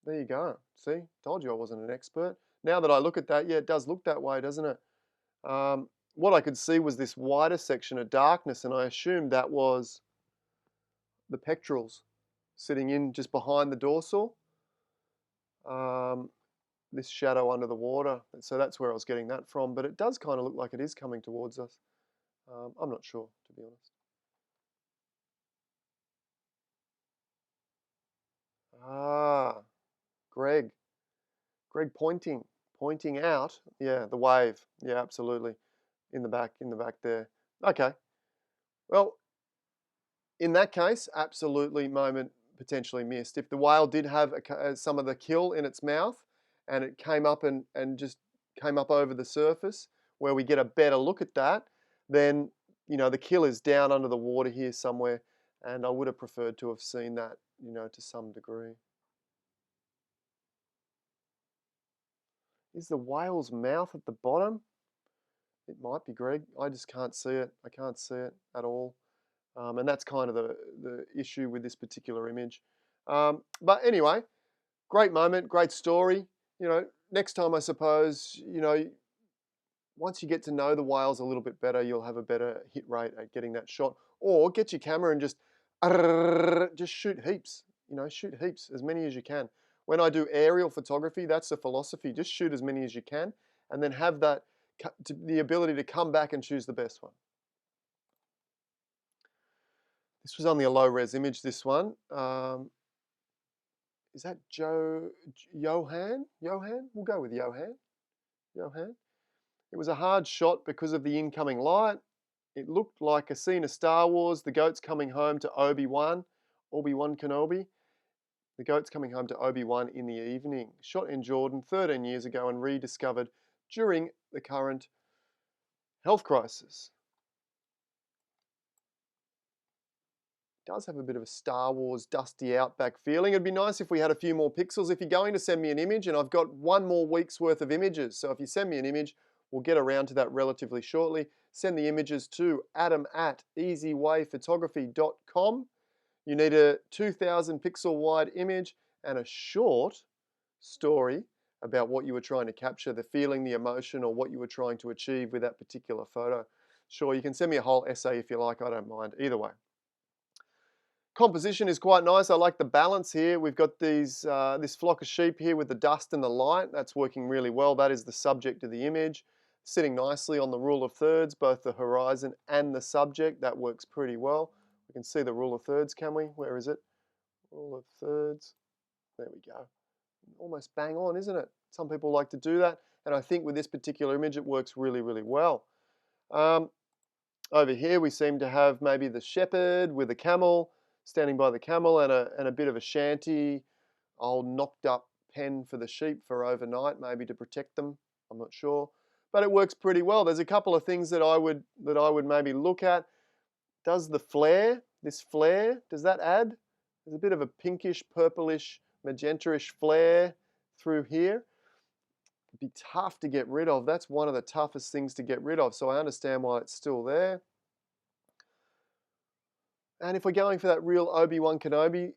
There you go. See, told you I wasn't an expert. Now that I look at that, yeah, it does look that way, doesn't it? What I could see was this wider section of darkness, and I assumed that was the pectorals sitting in just behind the dorsal. This shadow under the water. So that's where I was getting that from. But it does kind of look like it is coming towards us. I'm not sure, to be honest. Greg pointing out. Yeah, the wave. Yeah, absolutely. In the back there. Okay. Well, in that case, absolutely moment potentially missed. If the whale did have some of the kill in its mouth and it came up and just came up over the surface where we get a better look at that, then, you know, the kill is down under the water here somewhere, and I would have preferred to have seen that, you know, to some degree. Is the whale's mouth at the bottom? It might be, Greg. I just can't see it. I can't see it at all. And that's kind of the issue with this particular image. But anyway, great moment, great story. You know, next time I suppose, you know, once you get to know the whales a little bit better, you'll have a better hit rate at getting that shot. Or get your camera and just shoot heaps. You know, shoot heaps, as many as you can. When I do aerial photography, that's the philosophy. Just shoot as many as you can, and then have that the ability to come back and choose the best one. This was only a low res image, this one. Is that Johan? We'll go with Johan. It was a hard shot because of the incoming light. It looked like a scene of Star Wars, the goats coming home to Obi-Wan Kenobi. The goats coming home to Obi-Wan in the evening. Shot in Jordan 13 years ago and rediscovered during the current health crisis. Does have a bit of a Star Wars dusty outback feeling. It'd be nice if we had a few more pixels. If you're going to send me an image, and I've got one more week's worth of images, so if you send me an image, we'll get around to that relatively shortly. Send the images to adam@easywayphotography.com. You need a 2000 pixel wide image and a short story about what you were trying to capture, the feeling, the emotion, or what you were trying to achieve with that particular photo. Sure, you can send me a whole essay if you like, I don't mind, either way. Composition is quite nice. I like the balance here. We've got this flock of sheep here with the dust and the light. That's working really well. That is the subject of the image. Sitting nicely on the rule of thirds, both the horizon and the subject. That works pretty well. We can see the rule of thirds, can we? Where is it? Rule of thirds. There we go. Almost bang on, isn't it? Some people like to do that. And I think with this particular image, it works really, really well. Over here, we seem to have maybe the shepherd with a camel, standing by the camel, and a bit of a shanty, old knocked up pen for the sheep for overnight, maybe to protect them. I'm not sure, but it works pretty well. There's a couple of things that I would maybe look at. Does the flare, does that add? There's a bit of a pinkish, purplish, magenta-ish flare through here. It'd be tough to get rid of. That's one of the toughest things to get rid of. So I understand why it's still there. And if we're going for that real Obi-Wan Kenobi,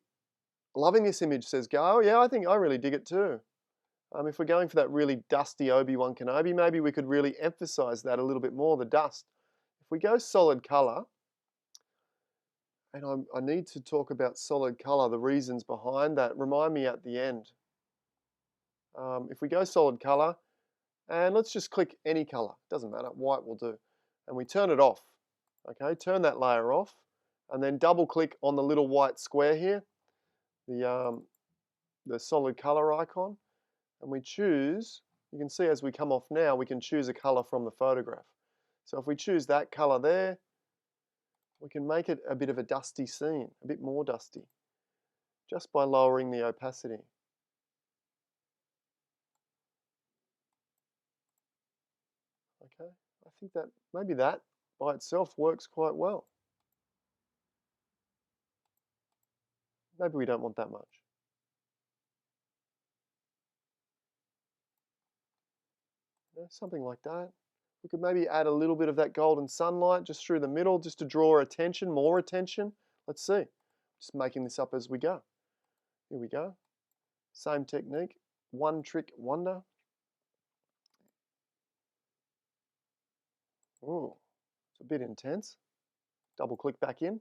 loving this image, says Go. Yeah, I think I really dig it too. If we're going for that really dusty Obi-Wan Kenobi, maybe we could really emphasize that a little bit more, the dust. If we go solid color, and I need to talk about solid color, the reasons behind that, remind me at the end. If we go solid color, and let's just click any color, doesn't matter, white will do. And we turn it off, okay? Turn that layer off. And then double click on the little white square here, the solid color icon, and we choose, you can see as we come off now, we can choose a color from the photograph. So if we choose that color there, we can make it a bit of a dusty scene, a bit more dusty, just by lowering the opacity. Okay, I think that maybe that by itself works quite well. Maybe we don't want that much. Yeah, something like that. We could maybe add a little bit of that golden sunlight just through the middle, just to draw attention, more attention. Let's see. Just making this up as we go. Here we go. Same technique. One trick wonder. Ooh, it's a bit intense. Double click back in.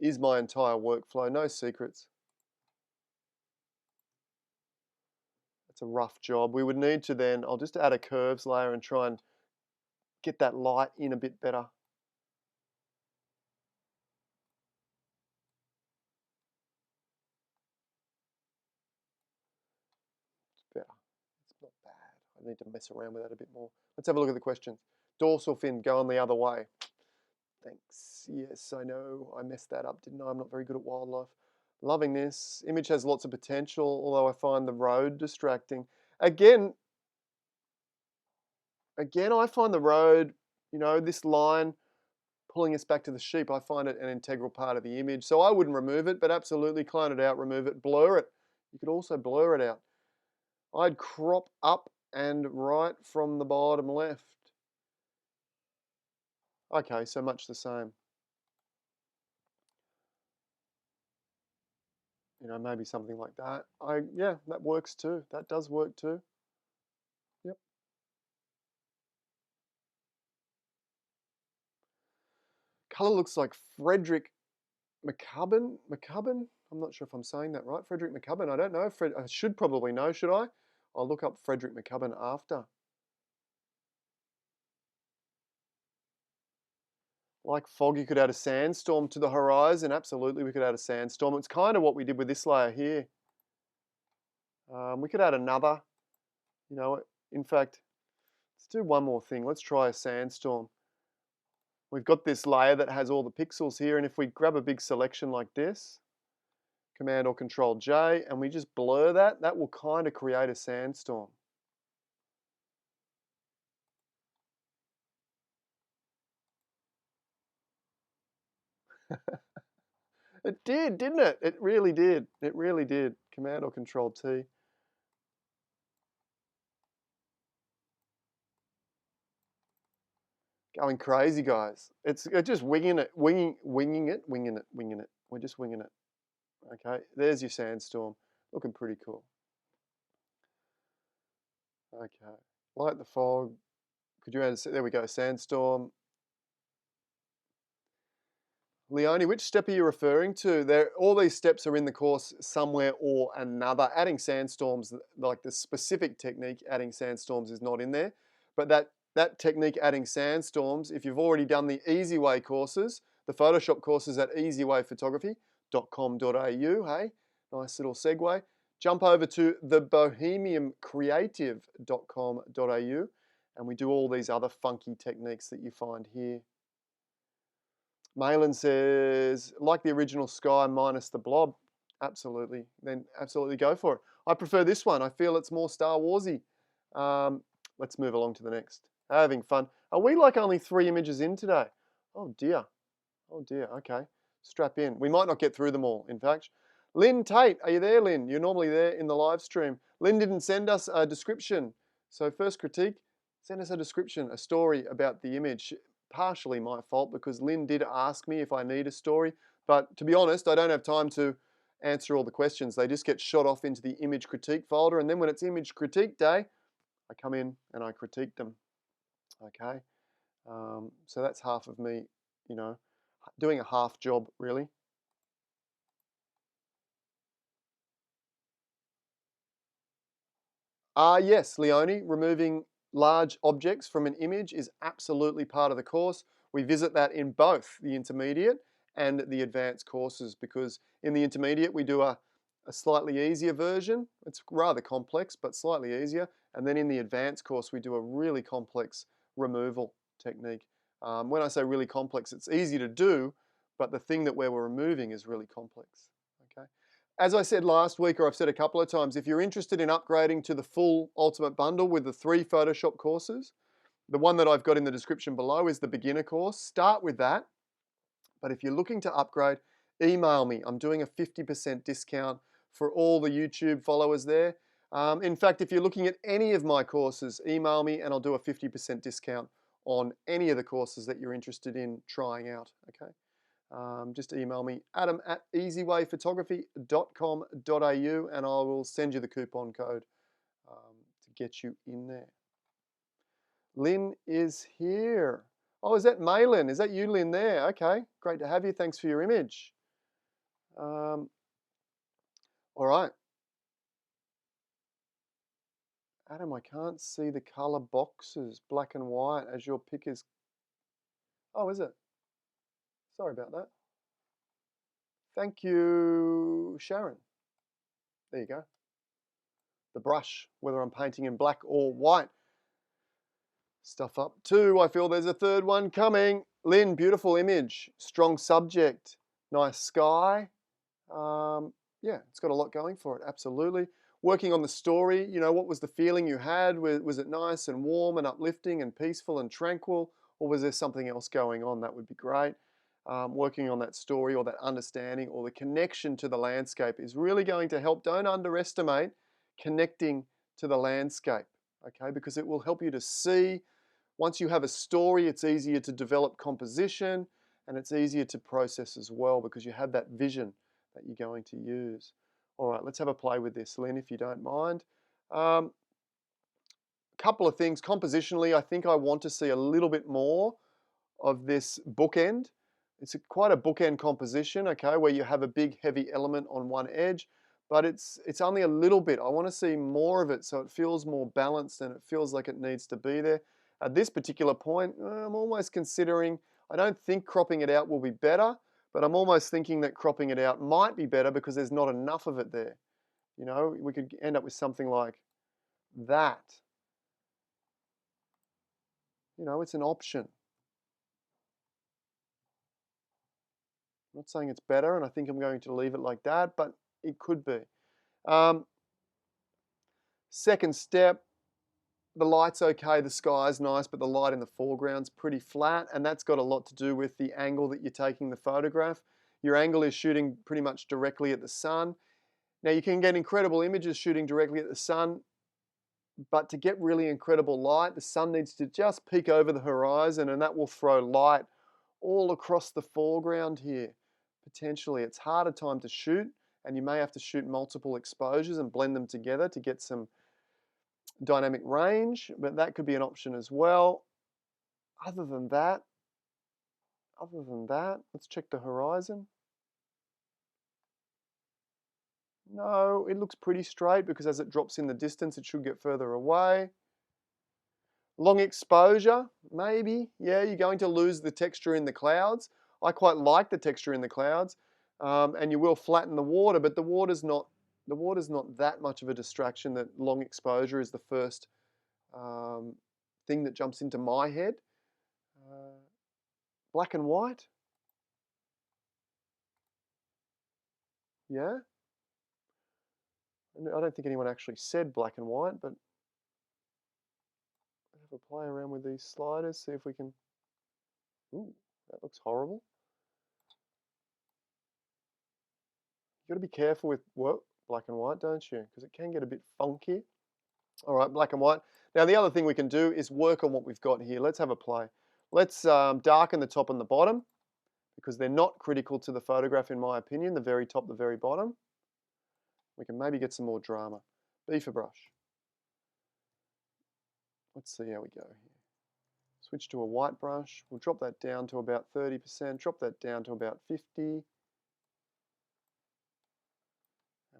is my entire workflow. No secrets. It's a rough job. We would need to then, I'll just add a curves layer and try and get that light in a bit better. It's better. It's not bad. I need to mess around with that a bit more. Let's have a look at the questions. Dorsal fin going the other way. Thanks. Yes, I know. I messed that up, didn't I? I'm not very good at wildlife. Loving this. Image has lots of potential, although I find the road distracting. Again, I find the road, you know, this line pulling us back to the sheep, I find it an integral part of the image. So I wouldn't remove it, but absolutely clone it out, remove it, blur it. You could also blur it out. I'd crop up and right from the bottom left. Okay, so much the same. You know, maybe something like that. Yeah, that works too. That does work too. Yep. Color looks like 𝗏𝗏𝗏𝗏𝗏𝗏𝗏𝗏𝗏𝗏𝗏𝗏𝗏𝗏𝗏. I'm not sure if I'm saying that right. Frederick McCubbin. I don't know. I should probably know, should I? I'll look up Frederick McCubbin after. Like fog, you could add a sandstorm to the horizon. Absolutely, we could add a sandstorm. It's kind of what we did with this layer here. We could add another, you know, in fact, let's do one more thing. Let's try a sandstorm. We've got this layer that has all the pixels here, and if we grab a big selection like this, Command or Control J, and we just blur that, that will kind of create a sandstorm. It did, didn't it? It really did. It really did. Command or Control T. Going crazy, guys. It's just winging it. Winging it. We're just winging it. Okay, there's your sandstorm. Looking pretty cool. Okay, light the fog. Could you add, there we go, sandstorm. Leonie, which step are you referring to? All these steps are in the course somewhere or another. Adding sandstorms, like the specific technique, adding sandstorms is not in there. But that technique, adding sandstorms, if you've already done the Easy Way courses, the Photoshop courses at 𝗟𝗏𝗏𝗏𝗏𝗏photography.com.au, hey, nice little segue. Jump over to the 𝗏𝗏𝗏𝗏𝗏creative.com.au, and we do all these other funky techniques that you find here. Malin says, like the original Sky minus the blob. Absolutely. Then absolutely go for it. I prefer this one. I feel it's more Star Warsy. Let's move along to the next. Having fun. Are we like only 3 images in today? Oh dear. Oh dear. Okay. Strap in. We might not get through them all, in fact. Lynn Tate, are you there, Lynn? You're normally there in the live stream. Lynn didn't send us a description. So first critique, send us a description, a story about the image. Partially my fault because Lynn did ask me if I need a story, but to be honest, I don't have time to answer all the questions. They just get shot off into the image critique folder, and then when it's image critique day, I come in and I critique them. Okay, so that's half of me, you know, doing a half job really. Yes, Leonie, removing large objects from an image is absolutely part of the course. We visit that in both the intermediate and the advanced courses, because in the intermediate we do a slightly easier version. It's rather complex, but slightly easier. And then in the advanced course we do a really complex removal technique. When I say really complex, it's easy to do, but the thing that we're removing is really complex. Okay. As I said last week, or I've said a couple of times, if you're interested in upgrading to the full Ultimate Bundle with the 3 Photoshop courses, the one that I've got in the description below is the beginner course. Start with that. But if you're looking to upgrade, email me. I'm doing a 50% discount for all the YouTube followers there. In fact, if you're looking at any of my courses, email me and I'll do a 50% discount on any of the courses that you're interested in trying out. Okay. Just email me, adam@easywayphotography.com.au, and I will send you the coupon code to get you in there. Lynn is here. Oh, is that Malin? Is that you, Lynn, there? Okay, great to have you. Thanks for your image. All right. Adam, I can't see the color boxes, black and white, as your pick is. Oh, is it? Sorry about that. Thank you, Sharon. There you go. The brush, whether I'm painting in black or white. Stuff up too. I feel there's a third one coming. Lynn, beautiful image, strong subject, nice sky. Yeah, it's got a lot going for it, absolutely. Working on the story, you know, what was the feeling you had? Was it nice and warm and uplifting and peaceful and tranquil? Or was there something else going on? That would be great. Working on that story or that understanding or the connection to the landscape is really going to help. Don't underestimate connecting to the landscape, okay? Because it will help you to see. Once you have a story, it's easier to develop composition and it's easier to process as well because you have that vision that you're going to use. All right, let's have a play with this, Lynn, if you don't mind. Couple of things. Compositionally, I think I want to see a little bit more of this bookend. It's quite a bookend composition, okay, where you have a big heavy element on one edge, but it's only a little bit. I want to see more of it so it feels more balanced and it feels like it needs to be there. At this particular point, I'm almost considering, I don't think cropping it out will be better, but I'm almost thinking that cropping it out might be better because there's not enough of it there. You know, we could end up with something like that. You know, it's an option. I'm not saying it's better, and I think I'm going to leave it like that, but it could be. Second step, the light's okay, the sky's nice, but the light in the foreground's pretty flat, and that's got a lot to do with the angle that you're taking the photograph. Your angle is shooting pretty much directly at the sun. Now, you can get incredible images shooting directly at the sun, but to get really incredible light, the sun needs to just peek over the horizon, and that will throw light all across the foreground here. Potentially, it's harder time to shoot, and you may have to shoot multiple exposures and blend them together to get some dynamic range, but that could be an option as well. Other than that, let's check the horizon. No, it looks pretty straight because as it drops in the distance, it should get further away. Long exposure, maybe. Yeah, you're going to lose the texture in the clouds. I quite like the texture in the clouds, and you will flatten the water, but the water's not that much of a distraction that long exposure is the first thing that jumps into my head. Black and white. Yeah. I don't think anyone actually said black and white, but have a play around with these sliders, see if we can. Ooh, that looks horrible. You've got to be careful with black and white, don't you? Because it can get a bit funky. All right, black and white. Now the other thing we can do is work on what we've got here. Let's have a play. Let's darken the top and the bottom because they're not critical to the photograph in my opinion, the very top, the very bottom. We can maybe get some more drama. B for brush. Let's see how we go here. Switch to a white brush. We'll drop that down to about 30%, drop that down to about 50%. And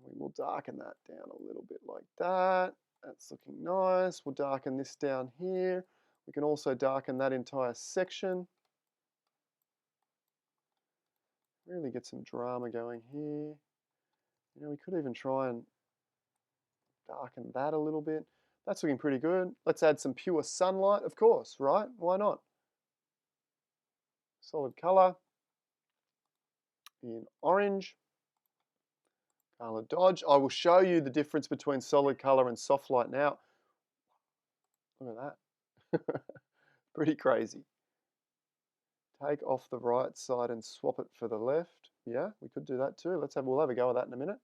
we will darken that down a little bit like that. That's looking nice. We'll darken this down here. We can also darken that entire section. Really get some drama going here. You know, we could even try and darken that a little bit. That's looking pretty good. Let's add some pure sunlight, of course, right? Why not? Solid color in orange. Color dodge. I will show you the difference between solid color and soft light now. Look at that. Pretty crazy. Take off the right side and swap it for the left. Yeah, we could do that too. We'll have a go at that in a minute.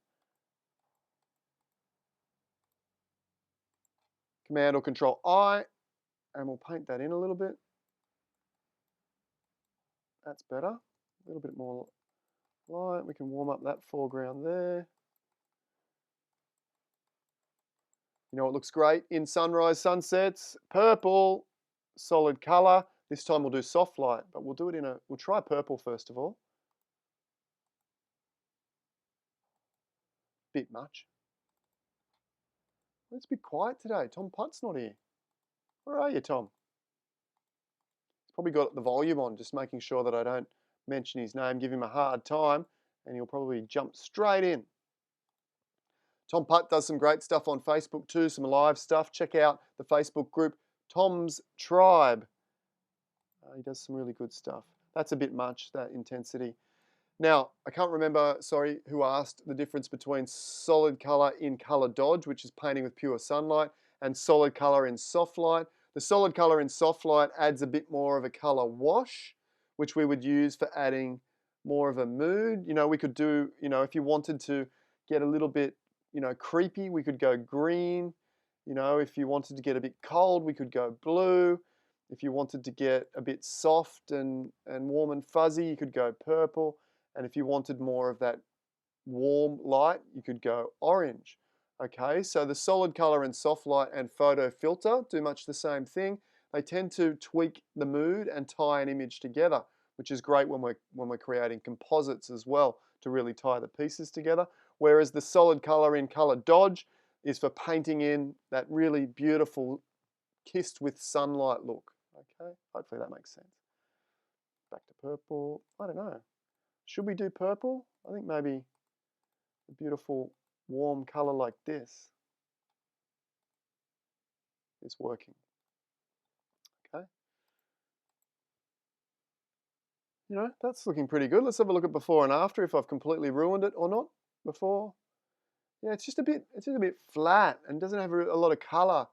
Command or Control I, and we'll paint that in a little bit. That's better. A little bit more light. We can warm up that foreground there. You know what looks great in sunrise, sunsets? Purple, solid color. This time we'll do soft light, but we'll try purple first of all. Bit much. Let's be quiet today. Tom Putt's not here. Where are you, Tom? He's probably got the volume on, just making sure that I don't mention his name, give him a hard time, and he'll probably jump straight in. Tom Putt does some great stuff on Facebook too, some live stuff. Check out the Facebook group, Tom's Tribe. He does some really good stuff. That's a bit much, that intensity. Now, I can't remember, sorry, who asked the difference between solid color in color dodge, which is painting with pure sunlight, and solid color in soft light. The solid color in soft light adds a bit more of a color wash, which we would use for adding more of a mood. You know, we could do, you know, if you wanted to get a little bit, you know, creepy, we could go green. You know, if you wanted to get a bit cold, we could go blue. If you wanted to get a bit soft and warm and fuzzy, you could go purple. And if you wanted more of that warm light, you could go orange. Okay, so the solid color and soft light and photo filter do much the same thing. They tend to tweak the mood and tie an image together, which is great when we're creating composites as well, to really tie the pieces together. Whereas the solid color in color dodge is for painting in that really beautiful kissed with sunlight look. Okay, hopefully that makes sense. Back to purple. I don't know. Should we do purple? I think maybe a beautiful warm color like this is working. Okay. You know, that's looking pretty good. Let's have a look at before and after, if I've completely ruined it or not. Before. Yeah, it's just a bit flat and doesn't have a lot of color.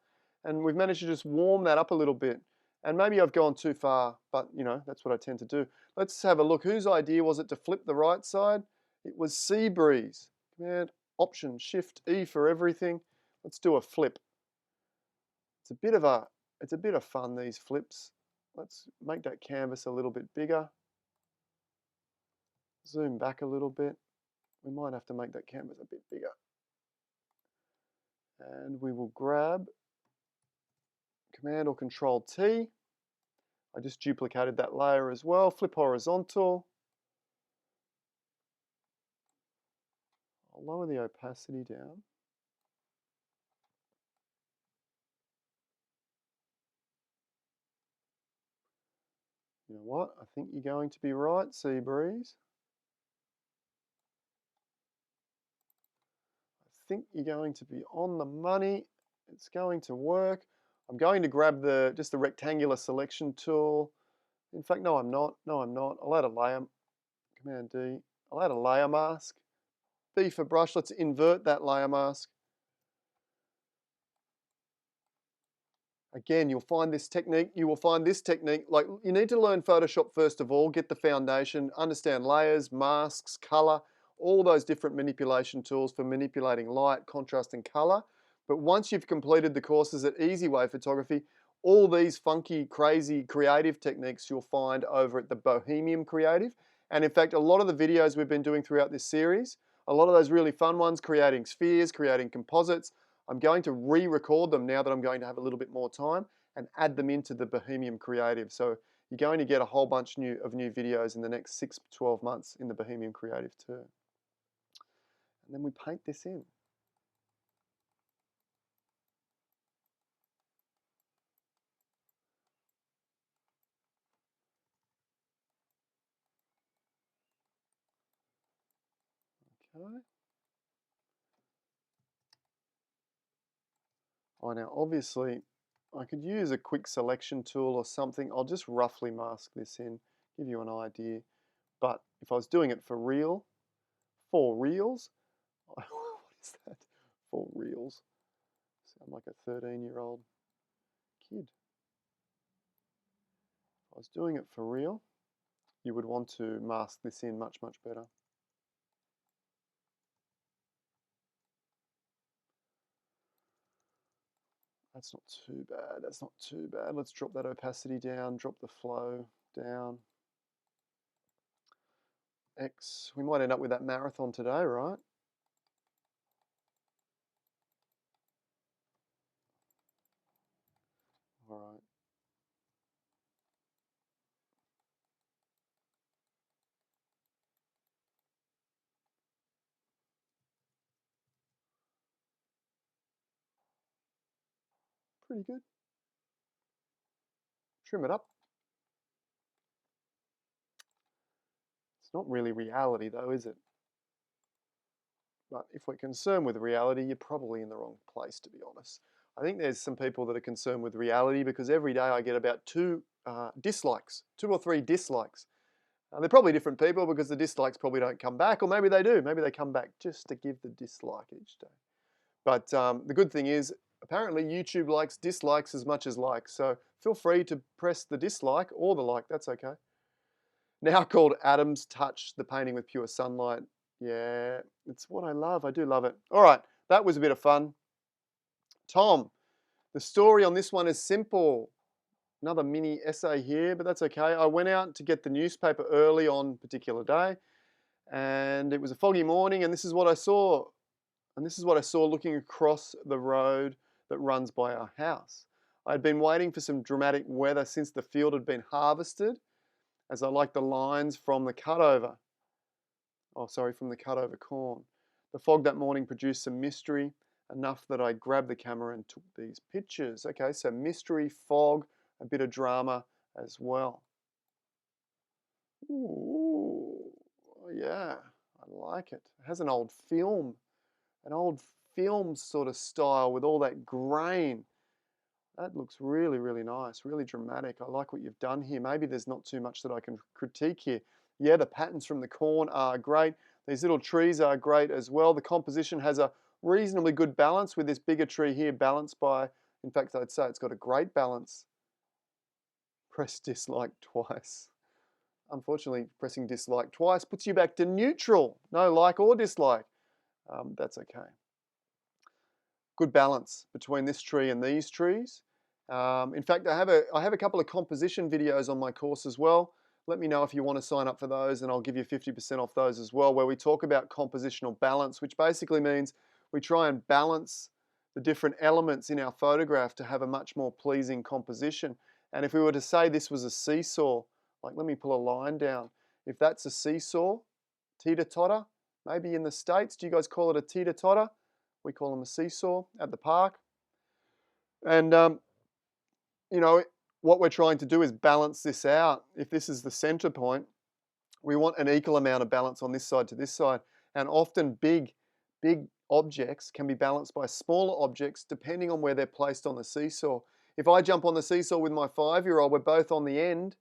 And we've managed to just warm that up a little bit. And maybe I've gone too far, but you know, that's what I tend to do. Let's have a look. Whose idea was it to flip the right side? It was 𝗃𝗵𝗄𝗄. Command, Option, Shift, E for everything. Let's do a flip. It's a bit of fun, these flips. Let's make that canvas a little bit bigger. Zoom back a little bit. We might have to make that canvas a bit bigger. And we will grab Command or Control T. I just duplicated that layer as well. Flip horizontal. I'll lower the opacity down. You know what? I think you're going to be right, 𝗃𝗵𝗄𝗃. I think you're going to be on the money. It's going to work. I'm going to grab just the rectangular selection tool. In fact, no, I'm not. No, I'm not. I'll add a layer. Command D. I'll add a layer mask. B for brush. Let's invert that layer mask. Again, you'll find this technique. Like, you need to learn Photoshop first of all, get the foundation, understand layers, masks, color, all those different manipulation tools for manipulating light, contrast, and color. But once you've completed the courses at Easyway Photography, all these funky, crazy, creative techniques you'll find over at the 𝗏𝗶𝗡𝗄𝗏. And in fact, a lot of the videos we've been doing throughout this series, a lot of those really fun ones, creating spheres, creating composites, I'm going to re-record them now that I'm going to have a little bit more time and add them into the 𝗏𝗶𝗡𝗏. So you're going to get a whole bunch of new videos in the next 6 to 12 months in the 𝗏𝗶𝗡𝗏 too. And then we paint this in. Okay. Oh, now obviously I could use a quick selection tool or something. I'll just roughly mask this in, give you an idea. But if I was doing it for reals, what is that? For reals. Sound like a 13-year-old kid. If I was doing it for real, you would want to mask this in much, much better. That's not too bad. That's not too bad. Let's drop that opacity down, drop the flow down. X. We might end up with that marathon today, right? All right. Pretty good. Trim it up. It's not really reality though, is it? But if we're concerned with reality, you're probably in the wrong place, to be honest. I think there's some people that are concerned with reality because every day I get about 2 dislikes, 2 or 3 dislikes. They're probably different people because the dislikes probably don't come back, or maybe they do. Maybe they come back just to give the dislike each day. But the good thing is, apparently YouTube likes dislikes as much as likes. So feel free to press the dislike or the like, that's okay. Now called Adam's Touch, the painting with pure sunlight. Yeah, it's what I love. I do love it. All right, that was a bit of fun. Tom, the story on this one is simple. Another mini essay here, but that's okay. I went out to get the newspaper early on a particular day, and it was a foggy morning, and this is what I saw. And this is what I saw looking across the road that runs by our house. I'd been waiting for some dramatic weather since the field had been harvested, as I like the lines from the cutover. Oh, sorry, from the cutover corn. The fog that morning produced some mystery, enough that I grabbed the camera and took these pictures. Okay, so mystery, fog, a bit of drama as well. Ooh, yeah, I like it. It has an old film sort of style with all that grain. That looks really, really nice, really dramatic. I like what you've done here. Maybe there's not too much that I can critique here. Yeah, the patterns from the corn are great. These little trees are great as well. The composition has a reasonably good balance with this bigger tree here balanced by, in fact, I'd say it's got a great balance. Press dislike twice. Unfortunately, pressing dislike twice puts you back to neutral. No like or dislike. That's okay. Good balance between this tree and these trees. In fact, I have a couple of composition videos on my course as well. Let me know if you want to sign up for those, and I'll give you 50% off those as well, where we talk about compositional balance, which basically means we try and balance the different elements in our photograph to have a much more pleasing composition. And if we were to say this was a seesaw, like let me pull a line down. If that's a seesaw, teeter-totter, maybe in the States, do you guys call it a teeter-totter? We call them a seesaw at the park. And, you know, what we're trying to do is balance this out. If this is the center point, we want an equal amount of balance on this side to this side. And often big objects can be balanced by smaller objects depending on where they're placed on the seesaw. If I jump on the seesaw with my 5-year-old, we're both on the end.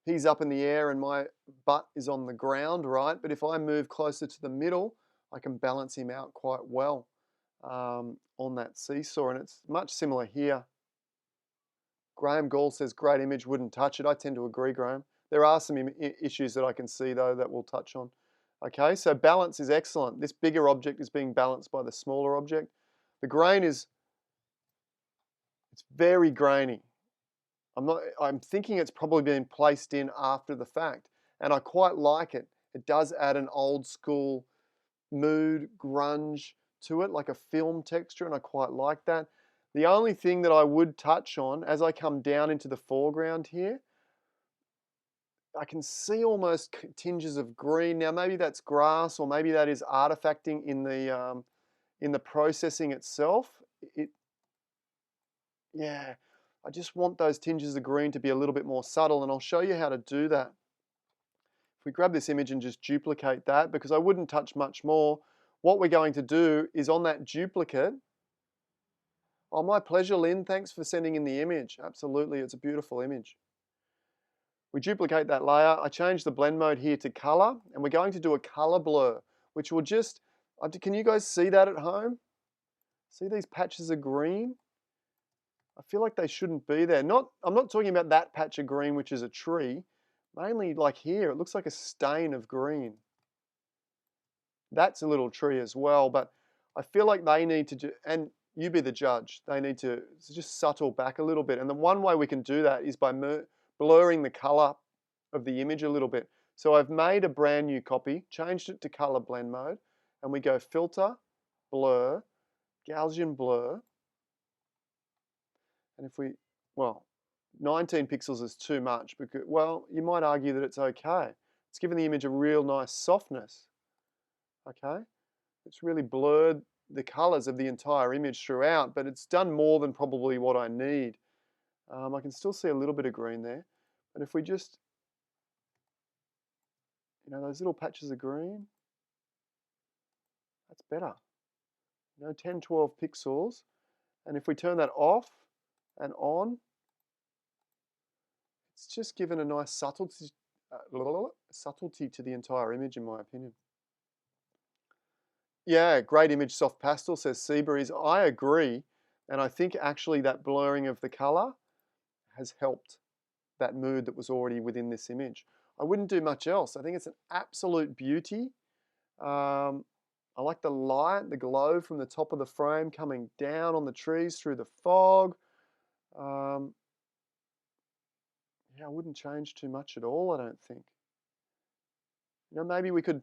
He's up in the air and my butt is on the ground, right? But if I move closer to the middle, I can balance him out quite well on that seesaw. And it's much similar here. Graham Gall says, great image, wouldn't touch it. I tend to agree, Graham. There are some issues that I can see, though, that we'll touch on. Okay, so balance is excellent. This bigger object is being balanced by the smaller object. The grain it's very grainy. I'm thinking it's probably been placed in after the fact, and I quite like it. It does add an old school mood, grunge to it, like a film texture, and I quite like that. The only thing that I would touch on as I come down into the foreground here, I can see almost tinges of green. Now maybe that's grass, or maybe that is artifacting in the processing itself. Yeah, I just want those tinges of green to be a little bit more subtle, and I'll show you how to do that. If we grab this image and just duplicate that, because I wouldn't touch much more, what we're going to do is on that duplicate. Oh, my pleasure, Lynn. Thanks for sending in the image. Absolutely, it's a beautiful image. We duplicate that layer. I change the blend mode here to color, and we're going to do a color blur, which will just, can you guys see that at home? See these patches of green? I feel like they shouldn't be there. I'm not talking about that patch of green, which is a tree. Mainly like here, it looks like a stain of green. That's a little tree as well, but I feel like they need to do, and you be the judge, they need to just subtle back a little bit. And the one way we can do that is by blurring the color of the image a little bit. So I've made a brand new copy, changed it to color blend mode, and we go filter, blur, Gaussian blur. And if we, well, 19 pixels is too much because, well, you might argue that it's okay. It's giving the image a real nice softness. Okay, it's really blurred the colors of the entire image throughout, but it's done more than probably what I need. I can still see a little bit of green there, but if we just, those little patches of green, that's better. 10, 12 pixels, and if we turn that off and on, it's just given a nice subtlety to the entire image, in my opinion. Yeah, great image, soft pastel, says 𝗂𝗵𝗲𝗄. I agree, and I think actually that blurring of the color has helped that mood that was already within this image. I wouldn't do much else. I think it's an absolute beauty. I like the light, the glow from the top of the frame coming down on the trees through the fog. Yeah, I wouldn't change too much at all, I don't think. Maybe we could,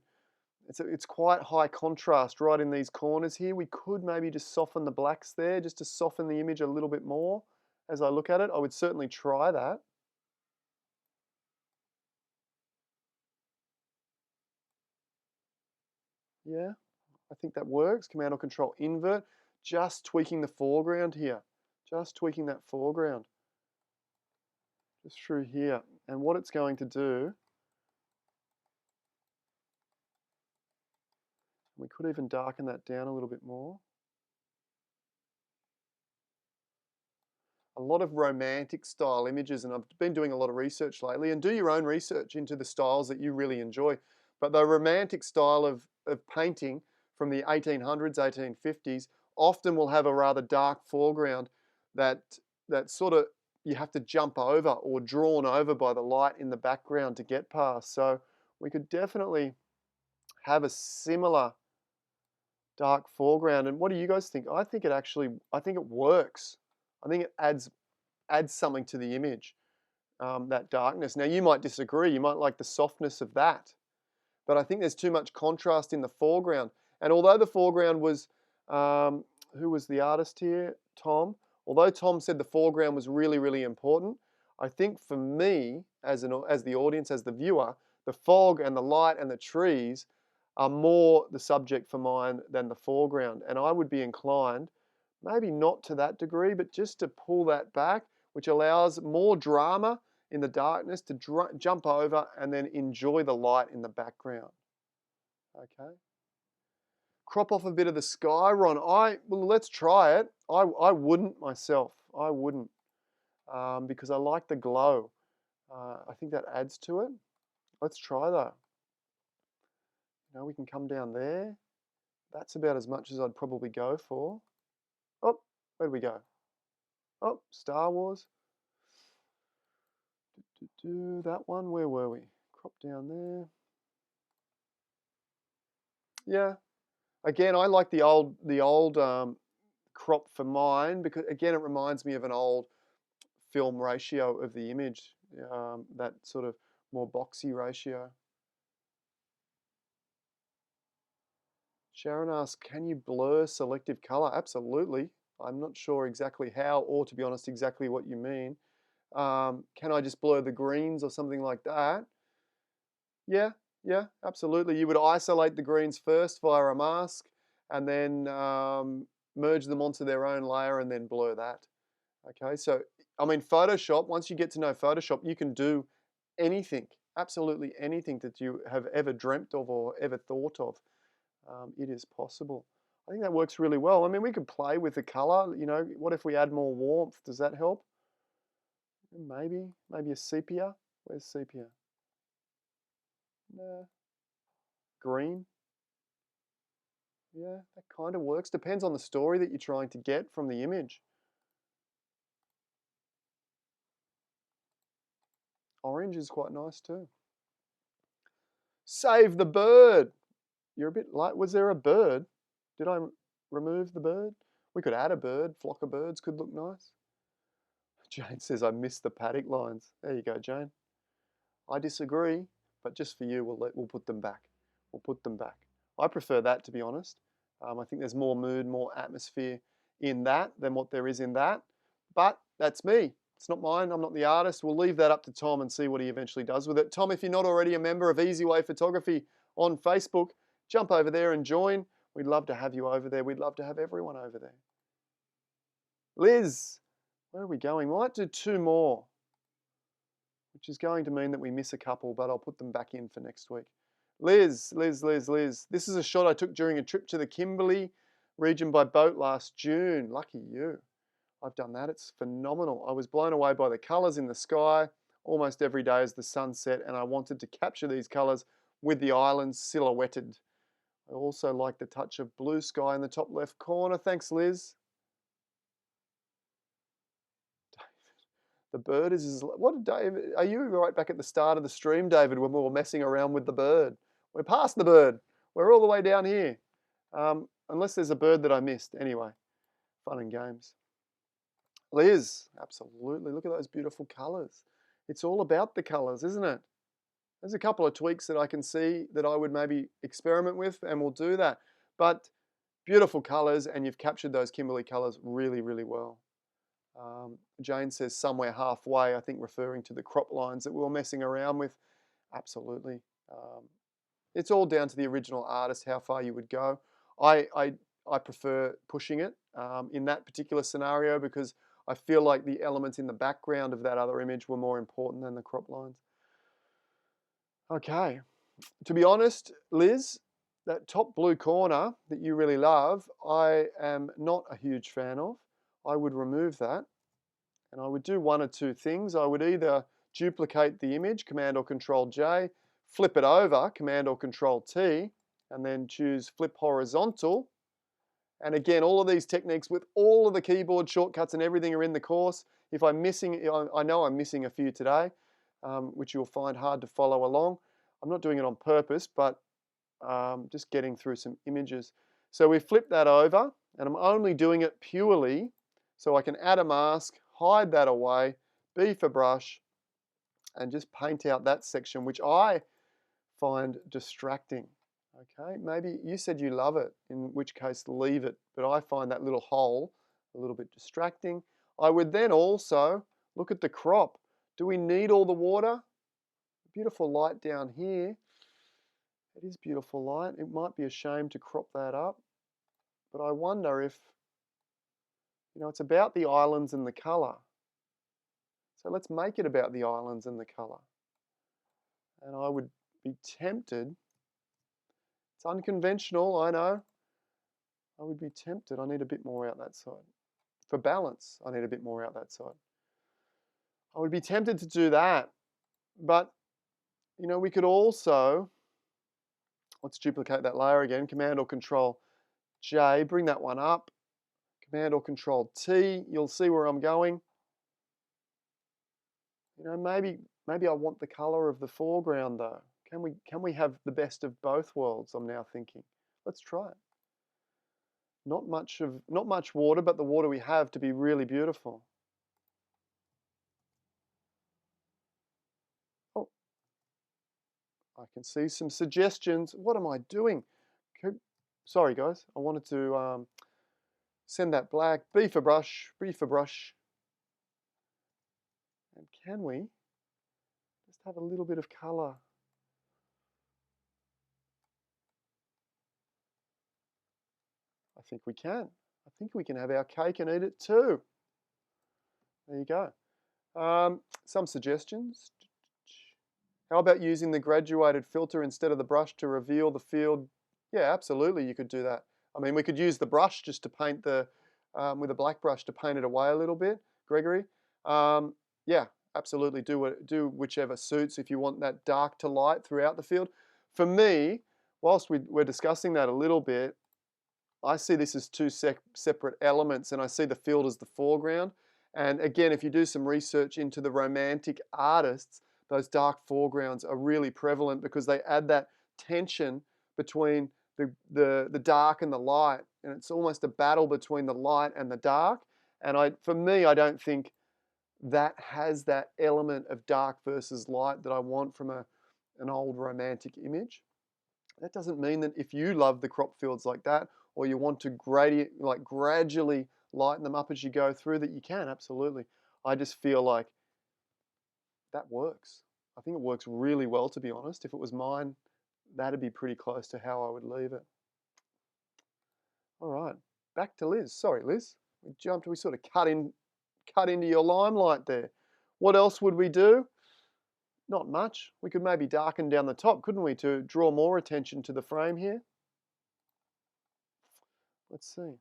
it's quite high contrast right in these corners here. We could maybe just soften the blacks there, just to soften the image a little bit more as I look at it. I would certainly try that. Yeah, I think that works. Command or Control invert, just tweaking the foreground here. Just tweaking that foreground. Just through here. And what it's going to do, we could even darken that down a little bit more. A lot of romantic style images, and I've been doing a lot of research lately, and do your own research into the styles that you really enjoy. But the romantic style of painting from the 1800s, 1850s, often will have a rather dark foreground that sort of you have to jump over or drawn over by the light in the background to get past. So we could definitely have a similar dark foreground. And what do you guys think? I think it works. I think it adds something to the image, that darkness. Now you might disagree. You might like the softness of that. But I think there's too much contrast in the foreground. And although the foreground was, who was the artist here? Tom. Although Tom said the foreground was really, really important, I think for me, as the audience, as the viewer, the fog and the light and the trees are more the subject for mine than the foreground. And I would be inclined, maybe not to that degree, but just to pull that back, which allows more drama in the darkness to jump over and then enjoy the light in the background. Okay. Crop off a bit of the sky, Ron. Well, let's try it. I wouldn't myself. I wouldn't, because I like the glow. I think that adds to it. Let's try though. We can come down there. That's about as much as I'd probably go for. Oh, where do we go? Oh, Star Wars. That one, where were we? Crop down there. Yeah. Again, I like the old crop for mine because again, it reminds me of an old film ratio of the image, that sort of more boxy ratio. Sharon asks, can you blur selective color? Absolutely. I'm not sure exactly how, or to be honest, exactly what you mean. Can I just blur the greens or something like that? Yeah, absolutely. You would isolate the greens first via a mask and then merge them onto their own layer and then blur that. Okay, so I mean Photoshop, once you get to know Photoshop, you can do anything, absolutely anything that you have ever dreamt of or ever thought of. It is possible. I think that works really well. I mean, we could play with the color, what if we add more warmth? Does that help? Maybe a sepia. Where's sepia? Nah. Green. Yeah, that kind of works. Depends on the story that you're trying to get from the image. Orange is quite nice too. Save the bird. You're a bit light. Was there a bird? Did I remove the bird? We could add a bird. Flock of birds could look nice. Jane says, I missed the paddock lines. There you go, Jane. I disagree, but just for you, we'll put them back. We'll put them back. I prefer that, to be honest. I think there's more mood, more atmosphere in that than what there is in that. But that's me. It's not mine. I'm not the artist. We'll leave that up to Tom and see what he eventually does with it. Tom, if you're not already a member of Easy Way Photography on Facebook, jump over there and join. We'd love to have you over there. We'd love to have everyone over there. Liz, where are we going? We might do 2 more, which is going to mean that we miss a couple, but I'll put them back in for next week. Liz. This is a shot I took during a trip to the Kimberley region by boat last June. Lucky you. I've done that. It's phenomenal. I was blown away by the colours in the sky almost every day as the sun set, and I wanted to capture these colours with the islands silhouetted. I also like the touch of blue sky in the top left corner. Thanks, Liz. The bird is, what, David, are you right back at the start of the stream, David, when we were messing around with the bird? We're past the bird. We're all the way down here. Unless there's a bird that I missed. Anyway, fun and games. Liz, absolutely. Look at those beautiful colours. It's all about the colours, isn't it? There's a couple of tweaks that I can see that I would maybe experiment with, and we'll do that. But beautiful colours, and you've captured those Kimberley colours really, really well. Jane says somewhere halfway, I think referring to the crop lines that we were messing around with. Absolutely. It's all down to the original artist, how far you would go. I prefer pushing it in that particular scenario because I feel like the elements in the background of that other image were more important than the crop lines. Okay. To be honest, Liz, that top blue corner that you really love, I am not a huge fan of. I would remove that, and I would do 1 or 2 things. I would either duplicate the image, Command or Control J, flip it over, Command or Control T, and then choose Flip Horizontal. And again, all of these techniques with all of the keyboard shortcuts and everything are in the course. If I'm missing, I know I'm missing a few today, which you'll find hard to follow along. I'm not doing it on purpose, but just getting through some images. So we flip that over, and I'm only doing it purely so I can add a mask, hide that away, B for brush, and just paint out that section, which I find distracting. Okay, maybe you said you love it, in which case leave it, but I find that little hole a little bit distracting. I would then also look at the crop. Do we need all the water? Beautiful light down here. It is beautiful light. It might be a shame to crop that up, but I wonder if, it's about the islands and the colour. So let's make it about the islands and the colour. And I would be tempted, it's unconventional, I know. I would be tempted, I need a bit more out that side. For balance, I need a bit more out that side. I would be tempted to do that, but, we could also, let's duplicate that layer again, Command or Control J, bring that one up, Command or Control T, you'll see where I'm going. Maybe I want the color of the foreground though. Can we have the best of both worlds? I'm now thinking. Let's try it. Not much water, but the water we have to be really beautiful. Oh, I can see some suggestions. What am I doing? Sorry guys, I wanted to send that black. B for brush. And can we just have a little bit of color? I think we can. I think we can have our cake and eat it too. There you go. Some suggestions. How about using the graduated filter instead of the brush to reveal the field? Yeah, absolutely, you could do that. I mean, we could use the brush just to paint with a black brush to paint it away a little bit, Gregory. Yeah, absolutely, do whichever suits if you want that dark to light throughout the field. For me, whilst we're discussing that a little bit, I see this as 2 separate elements, and I see the field as the foreground. And again, if you do some research into the romantic artists, those dark foregrounds are really prevalent because they add that tension between the dark and the light, and it's almost a battle between the light and the dark. And for me, I don't think that has that element of dark versus light that I want from an old romantic image. That doesn't mean that if you love the crop fields like that, or you want to gradually lighten them up as you go through, that you can, absolutely. I just feel like that works. I think it works really well, to be honest. If it was mine, that'd be pretty close to how I would leave it. back to Liz. Sorry, Liz. We sort of cut into your limelight there. What else would we do? Not much. We could maybe darken down the top, couldn't we, to draw more attention to the frame here? Let's see.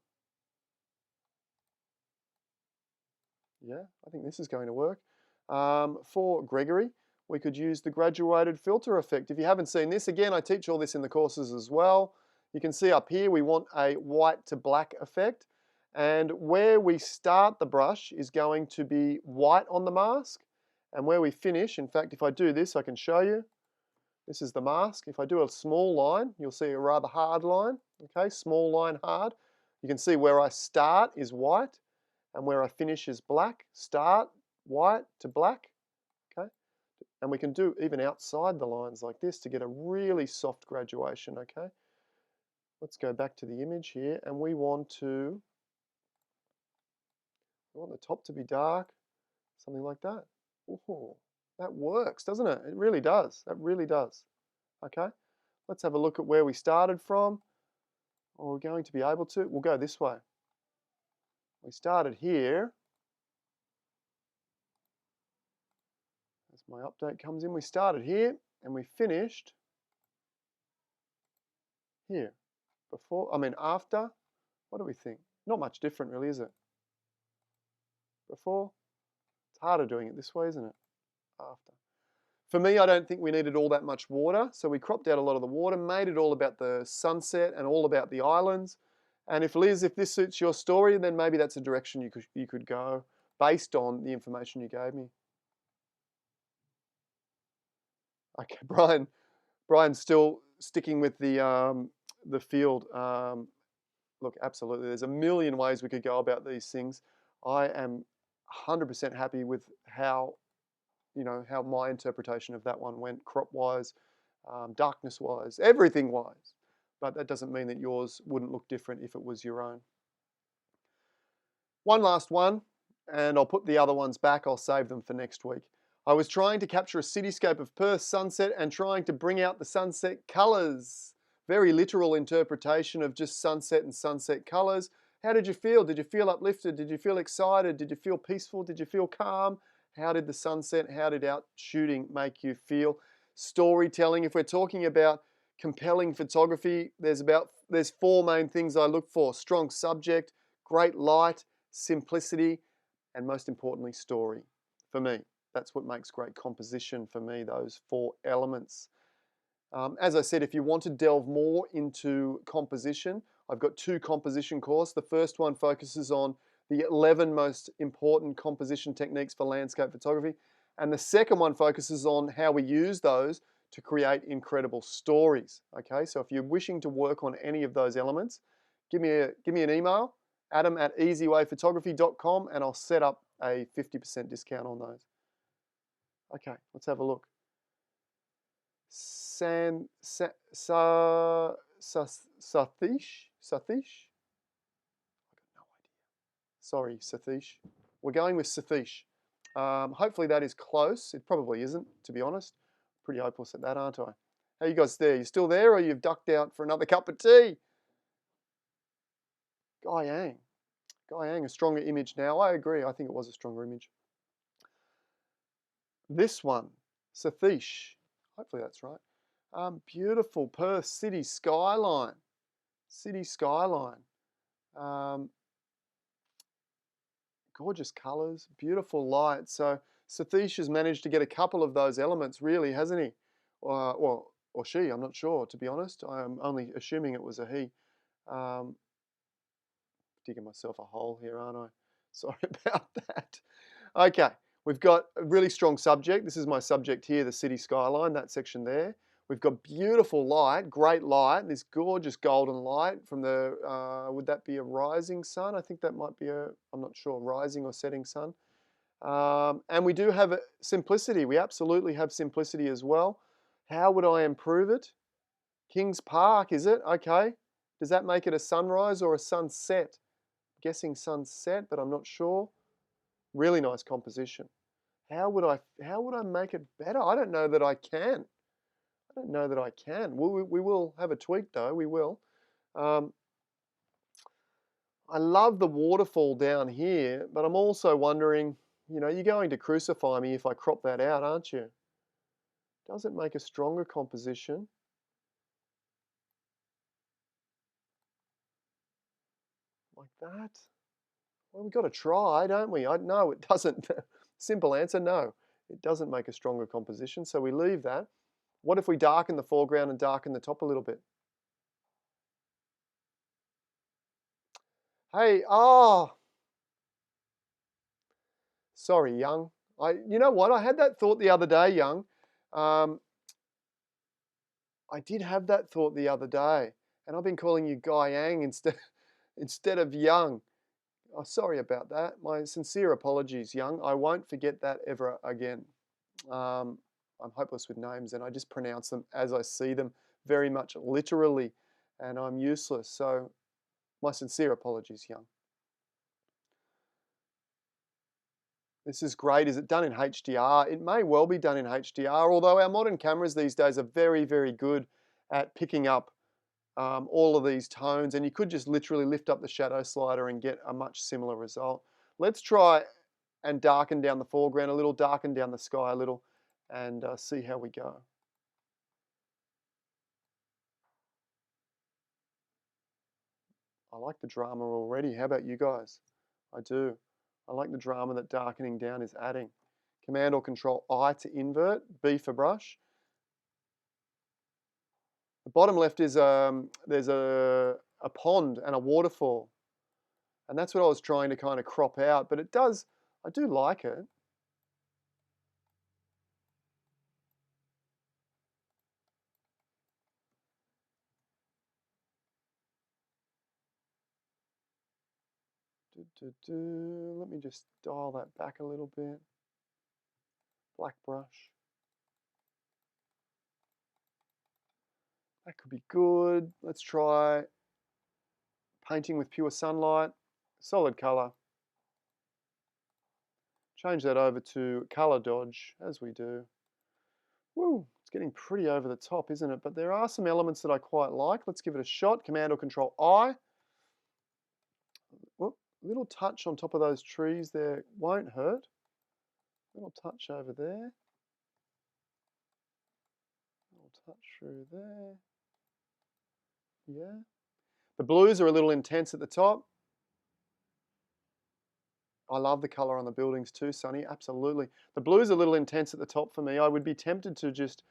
Yeah, I think this is going to work. For Gregory, we could use the graduated filter effect. If you haven't seen this, again, I teach all this in the courses as well. You can see up here we want a white to black effect. And where we start the brush is going to be white on the mask. And where we finish, in fact, if I do this, I can show you. This is the mask. If I do a small line, you'll see a rather hard line. Okay, small line, hard. You can see where I start is white and where I finish is black. Start, white to black. Okay, and we can do even outside the lines like this to get a really soft graduation. Okay, let's go back to the image here, and we want the top to be dark, something like that. Ooh, that works, doesn't it? It really does. That really does. Okay, let's have a look at where we started from. Or we're going to be able to. We'll go this way. We started here. As my update comes in, we started here and we finished here. After. What do we think? Not much different, really, is it? Before. It's harder doing it this way, isn't it? After. For me, I don't think we needed all that much water, so we cropped out a lot of the water, made it all about the sunset and all about the islands. And if Liz, if this suits your story, then maybe that's a direction you could go based on the information you gave me. Okay, Brian's still sticking with the field. Look, absolutely, there's a million ways we could go about these things. I am 100% happy with how my interpretation of that one went, crop-wise, darkness-wise, everything-wise. But that doesn't mean that yours wouldn't look different if it was your own. One last one, and I'll put the other ones back. I'll save them for next week. I was trying to capture a cityscape of Perth's sunset and trying to bring out the sunset colours. Very literal interpretation of just sunset and sunset colours. How did you feel? Did you feel uplifted? Did you feel excited? Did you feel peaceful? Did you feel calm? How did the sunset, how did out shooting make you feel? Storytelling, if we're talking about compelling photography, there's four main things I look for: strong subject, great light, simplicity, and most importantly, story. For me, that's what makes great composition for me, those four elements. As I said, if you want to delve more into composition, I've got 2 composition courses. The first one focuses on the 11 most important composition techniques for landscape photography. And the second one focuses on how we use those to create incredible stories. Okay, so if you're wishing to work on any of those elements, give me an email, adam@easywayphotography.com, and I'll set up a 50% discount on those. Okay, let's have a look. Sathish? Sathish? Sorry, Sathish. We're going with Sathish. Hopefully that is close. It probably isn't, to be honest. Pretty hopeless at that, aren't I? How you guys there? You still there, or you've ducked out for another cup of tea? Qiang, a stronger image now. I agree. I think it was a stronger image. This one, Sathish. Hopefully that's right. Beautiful Perth city skyline. Gorgeous colours, beautiful light. So Sathish has managed to get a couple of those elements, really, hasn't he? Or she, I'm not sure, to be honest. I'm only assuming it was a he. Digging myself a hole here, aren't I? Sorry about that. Okay, we've got a really strong subject. This is my subject here, the city skyline, that section there. We've got beautiful light, great light, this gorgeous golden light from the, would that be a rising sun? I think that might be I'm not sure, rising or setting sun. And we do have simplicity. We absolutely have simplicity as well. How would I improve it? Kings Park, is it? Okay. Does that make it a sunrise or a sunset? I'm guessing sunset, but I'm not sure. Really nice composition. How would I make it better? I don't know that I can. We will have a tweak though, we will. I love the waterfall down here, but I'm also wondering, you know, you're going to crucify me if I crop that out, aren't you? Does it make a stronger composition? Like that? Well, we've got to try, don't we? No, it doesn't. Simple answer, no. It doesn't make a stronger composition, so we leave that. What if we darken the foreground and darken the top a little bit? Hey, sorry, Young. You know what? I had that thought the other day, Young. I did have that thought the other day, and I've been calling you Guy-Yang instead of Young. Oh, sorry about that. My sincere apologies, Young. I won't forget that ever again. I'm hopeless with names, and I just pronounce them as I see them, very much literally, and I'm useless. So, my sincere apologies, Young. This is great. Is it done in HDR? It may well be done in HDR, although our modern cameras these days are very, very good at picking up all of these tones, and you could just literally lift up the shadow slider and get a much similar result. Let's try and darken down the foreground a little, darken down the sky a little, and see how we go. I like the drama already. How about you guys? I do. I like the drama that darkening down is adding. Command or Control I to invert, B for brush. The bottom left is there's a pond and a waterfall. And that's what I was trying to kind of crop out, but I do like it. Let me just dial that back a little bit. Black brush. That could be good. Let's try painting with pure sunlight, solid color. Change that over to color dodge, as we do. Woo, it's getting pretty over the top, isn't it? But there are some elements that I quite like. Let's give it a shot. Command or Control I. Whoop, little touch on top of those trees there won't hurt. Little touch over there. Little touch through there. Yeah. The blues are a little intense at the top. I love the color on the buildings too, Sonny. Absolutely. The blues are a little intense at the top for me. I would be tempted to just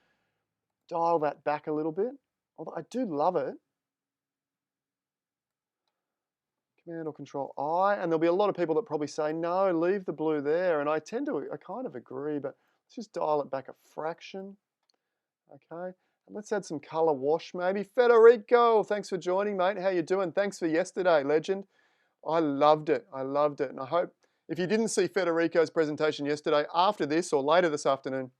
dial that back a little bit. Although I do love it. Command or Control I. And there'll be a lot of people that probably say, no, leave the blue there. And I kind of agree, but let's just dial it back a fraction. Okay. And let's add some color wash maybe. Federico, thanks for joining, mate. How you doing? Thanks for yesterday, legend. I loved it. I loved it. And I hope if you didn't see Federico's presentation yesterday, after this or later this afternoon,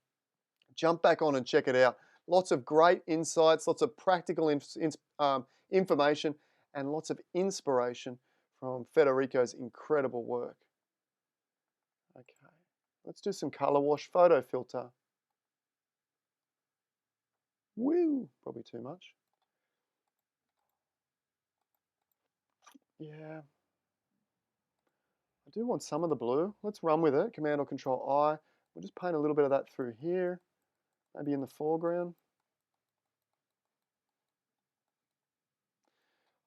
jump back on and check it out. Lots of great insights, lots of practical information, and lots of inspiration from Federico's incredible work. Okay, let's do some color wash photo filter. Woo, probably too much. Yeah. I do want some of the blue. Let's run with it. Command or Control I. We'll just paint a little bit of that through here, maybe in the foreground.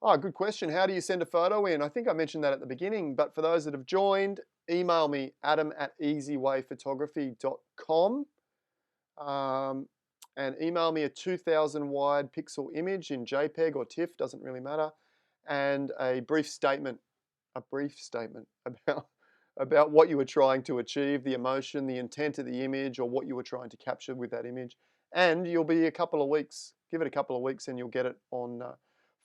Oh, good question. How do you send a photo in? I think I mentioned that at the beginning, but for those that have joined, email me, adam@𝗟𝗏𝗡photography.com, and email me a 2000 wide pixel image in JPEG or TIFF, doesn't really matter, and a brief statement about what you were trying to achieve, the emotion, the intent of the image, or what you were trying to capture with that image. And you'll be a couple of weeks, give it a couple of weeks and you'll get it on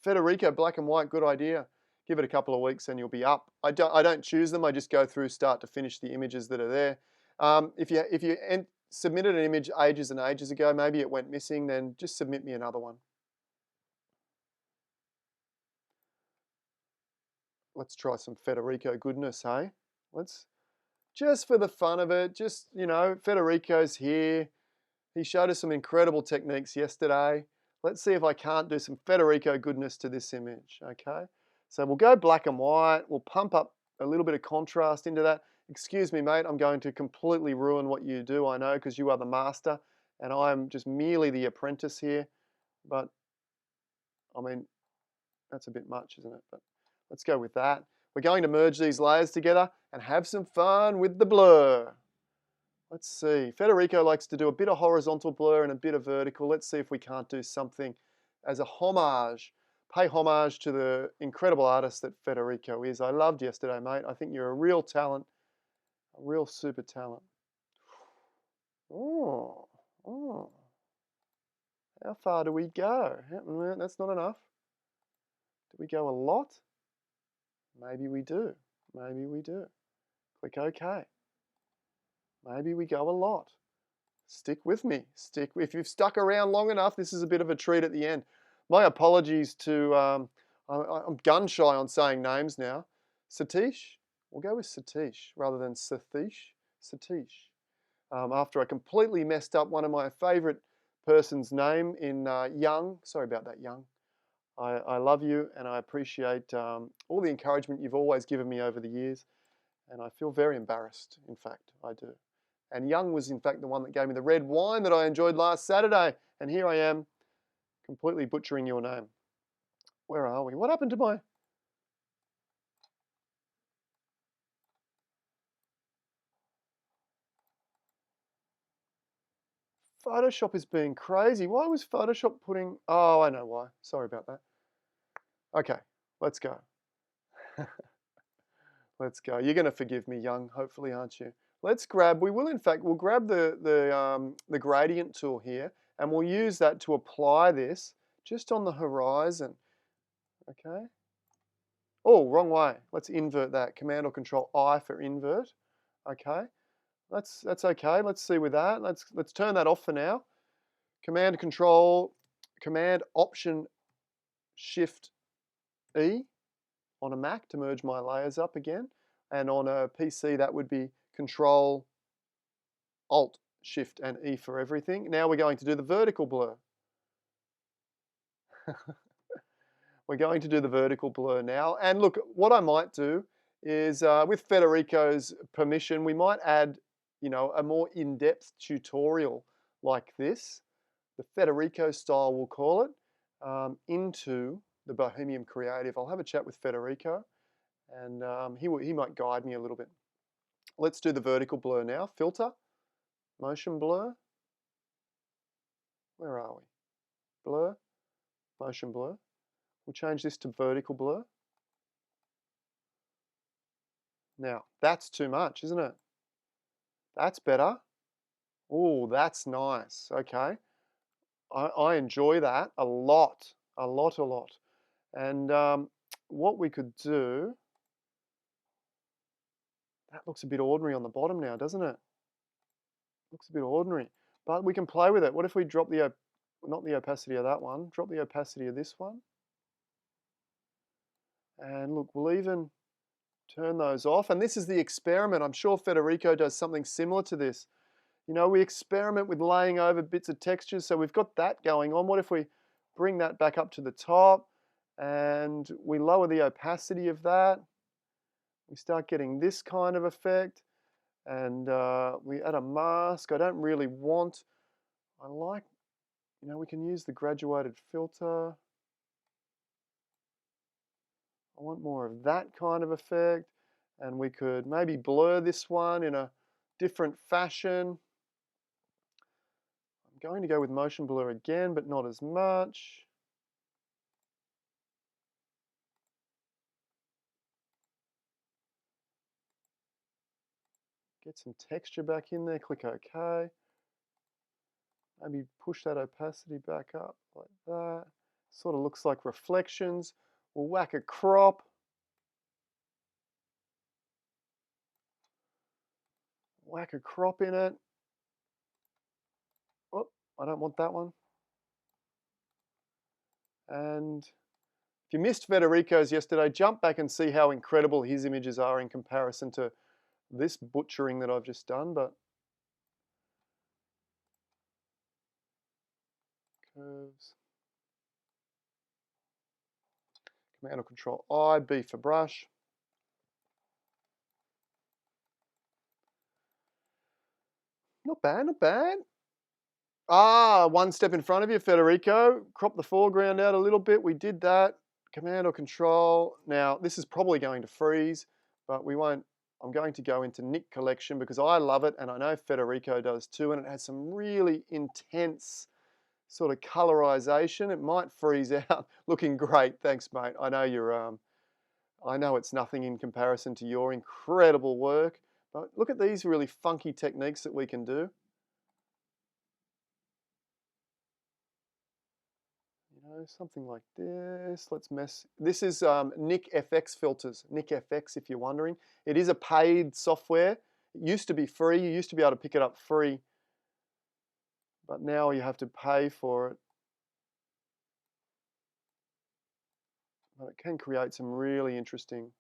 Federico, black and white, good idea. Give it a couple of weeks and you'll be up. I don't choose them, I just go through start to finish the images that are there. If you submitted an image ages and ages ago, maybe it went missing, then just submit me another one. Let's try some Federico goodness, hey? Let's, just for the fun of it, just, you know, Federico's here. He showed us some incredible techniques yesterday. Let's see if I can't do some Federico goodness to this image, okay? So we'll go black and white. We'll pump up a little bit of contrast into that. Excuse me, mate, I'm going to completely ruin what you do, I know, because you are the master, and I'm just merely the apprentice here. But, I mean, that's a bit much, isn't it? But let's go with that. We're going to merge these layers together and have some fun with the blur. Let's see. Federico likes to do a bit of horizontal blur and a bit of vertical. Let's see if we can't do something as a homage. Pay homage to the incredible artist that Federico is. I loved yesterday, mate. I think you're a real talent, a real super talent. Oh, oh. How far do we go? That's not enough. Do we go a lot? Maybe we do. Maybe we do. Click OK. Maybe we go a lot. Stick with me. If you've stuck around long enough, this is a bit of a treat at the end. My apologies to, I'm gun shy on saying names now. Satish, we'll go with Satish rather than Satish. Satish. After I completely messed up one of my favorite person's name in Young. Sorry about that, Young. I love you and I appreciate all the encouragement you've always given me over the years. And I feel very embarrassed, in fact, I do. And Young was, in fact, the one that gave me the red wine that I enjoyed last Saturday. And here I am, completely butchering your name. Where are we? What happened to my... Photoshop is being crazy. Why was Photoshop putting... Oh, I know why. Sorry about that. Okay, let's go. Let's go. You're going to forgive me, Young, hopefully, aren't you? Let's grab, we'll grab the gradient tool here, and we'll use that to apply this just on the horizon. Okay. Oh, wrong way. Let's invert that. Command or Control I for invert. Okay. That's okay. Let's see with that. Let's turn that off for now. Command Option Shift E on a Mac to merge my layers up again, and on a PC that would be Control Alt Shift and E for everything. Now we're going to do the vertical blur. We're going to do the vertical blur now. And look, what I might do is, with Federico's permission, we might add, you know, a more in-depth tutorial like this, the Federico style we'll call it, into the Bohemian Creative. I'll have a chat with Federico, and he might guide me a little bit. Let's do the vertical blur now. Filter, motion blur. Where are we? Blur, motion blur. We'll change this to vertical blur. Now, that's too much, isn't it? That's better. Oh, that's nice. Okay. I enjoy that a lot. A lot. And what we could do, that looks a bit ordinary on the bottom now, doesn't it? Looks a bit ordinary. But we can play with it. What if we drop the, not the opacity of that one, drop the opacity of this one? And look, we'll even turn those off. And this is the experiment. I'm sure Federico does something similar to this. You know, we experiment with laying over bits of textures. So we've got that going on. What if we bring that back up to the top and we lower the opacity of that? We start getting this kind of effect. And we add a mask. I don't really want, I like, you know, we can use the graduated filter. I want more of that kind of effect, and we could maybe blur this one in a different fashion. I'm going to go with motion blur again, but not as much. Get some texture back in there, click OK. Maybe push that opacity back up like that. Sort of looks like reflections. We'll whack a crop. Whack a crop in it. Oh, I don't want that one. And if you missed Federico's yesterday, jump back and see how incredible his images are in comparison to this butchering that I've just done. But curves. Command or Control I, B for brush. Not bad, not bad. Ah, one step in front of you, Federico. Crop the foreground out a little bit. We did that. Command or Control. Now, this is probably going to freeze, but we won't. I'm going to go into Nik Collection because I love it, and I know Federico does too, and it has some really intense sort of colorization. It might freeze out. Looking great. Thanks, mate. I know you're I know it's nothing in comparison to your incredible work, but look at these really funky techniques that we can do. Something like this. Let's mess. This is Nik Effects Filters. Nik FX, if you're wondering. It is a paid software. It used to be free. You used to be able to pick it up free, but now you have to pay for it. But it can create some really interesting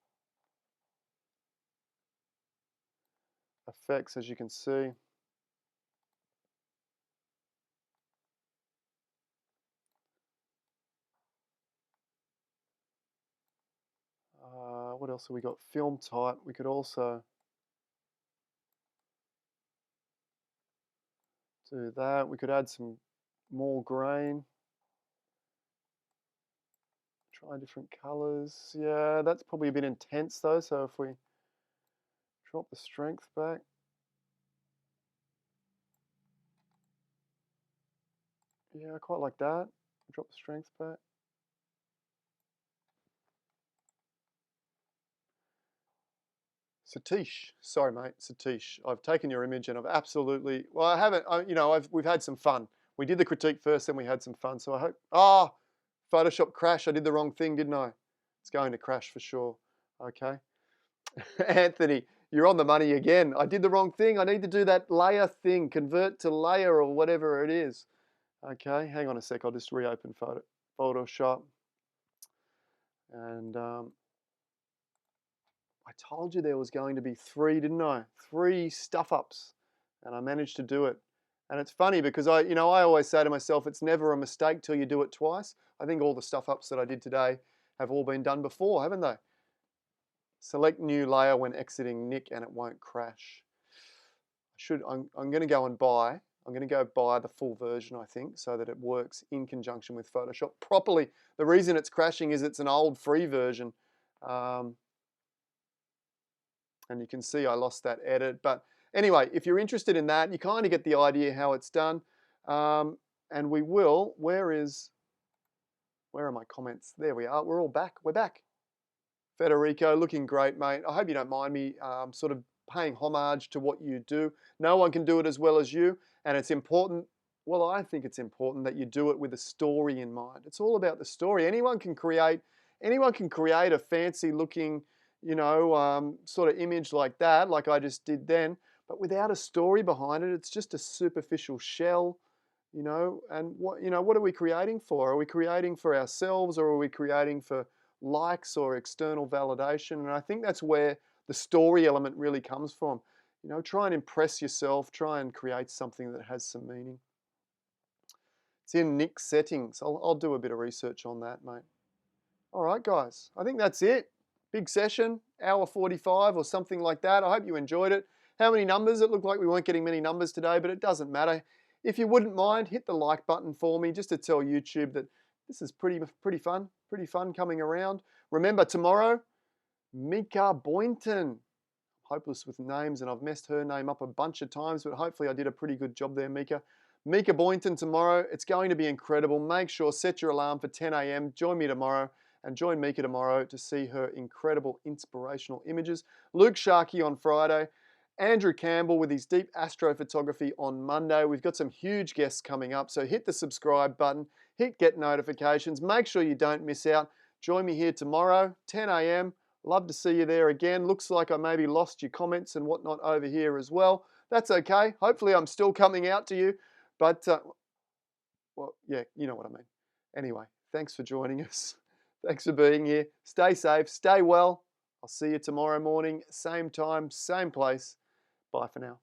effects, as you can see. What else have we got? Film type. We could also do that. We could add some more grain. Try different colors. Yeah, that's probably a bit intense though. So if we drop the strength back. Yeah, I quite like that. Drop the strength back. 𝗬𝗃𝗲𝗄𝗃. Sorry, mate, 𝗬𝗃𝗃𝗄𝗃. I've taken your image and I've absolutely, well, I haven't, we've had some fun. We did the critique first, then we had some fun. So I hope, Photoshop crash. I did the wrong thing, didn't I? It's going to crash for sure. Okay. Anthony, you're on the money again. I did the wrong thing. I need to do that layer thing, convert to layer or whatever it is. Okay, hang on a sec. I'll just reopen Photoshop. And I told you there was going to be 3, didn't I? 3 stuff-ups, and I managed to do it. And it's funny because I always say to myself, it's never a mistake till you do it twice. I think all the stuff-ups that I did today have all been done before, haven't they? Select new layer when exiting Nik and it won't crash. I'm going to go and buy. I'm going to go buy the full version, I think, so that it works in conjunction with Photoshop properly. The reason it's crashing is it's an old free version. And you can see I lost that edit. But anyway, if you're interested in that, you kind of get the idea how it's done. And we will, where are my comments? There we are. We're all back. We're back. Federico, looking great, mate. I hope you don't mind me sort of paying homage to what you do. No one can do it as well as you. And it's important, well, I think it's important that you do it with a story in mind. It's all about the story. Anyone can create a fancy looking, sort of image like that, like I just did then, but without a story behind it, it's just a superficial shell, and what are we creating for? Are we creating for ourselves, or are we creating for likes or external validation? And I think that's where the story element really comes from. Try and impress yourself, try and create something that has some meaning. It's in Nik settings. I'll do a bit of research on that, mate. All right, guys, I think that's it. Big session, hour 45 or something like that. I hope you enjoyed it. How many numbers? It looked like we weren't getting many numbers today, but it doesn't matter. If you wouldn't mind, hit the like button for me just to tell YouTube that this is pretty fun coming around. Remember, tomorrow, 𝗵𝗂𝗵𝗆. Hopeless with names, and I've messed her name up a bunch of times, but hopefully I did a pretty good job there, 𝗵𝗂𝗵𝗆. 𝗵𝗂𝗵𝗆 tomorrow. It's going to be incredible. Make sure, set your alarm for 10 a.m. Join me tomorrow. And join 𝗵𝗂𝗵𝗆 tomorrow to see her incredible inspirational images. Sharkey on Friday. Andrew Campbell with his deep astrophotography on Monday. We've got some huge guests coming up, so hit the subscribe button, hit get notifications, make sure you don't miss out. Join me here tomorrow, 10 a.m. Love to see you there again. Looks like I maybe lost your comments and whatnot over here as well. That's okay. Hopefully I'm still coming out to you, but, well, yeah, you know what I mean. Anyway, thanks for joining us. Thanks for being here. Stay safe, stay well. I'll see you tomorrow morning, same time, same place. Bye for now.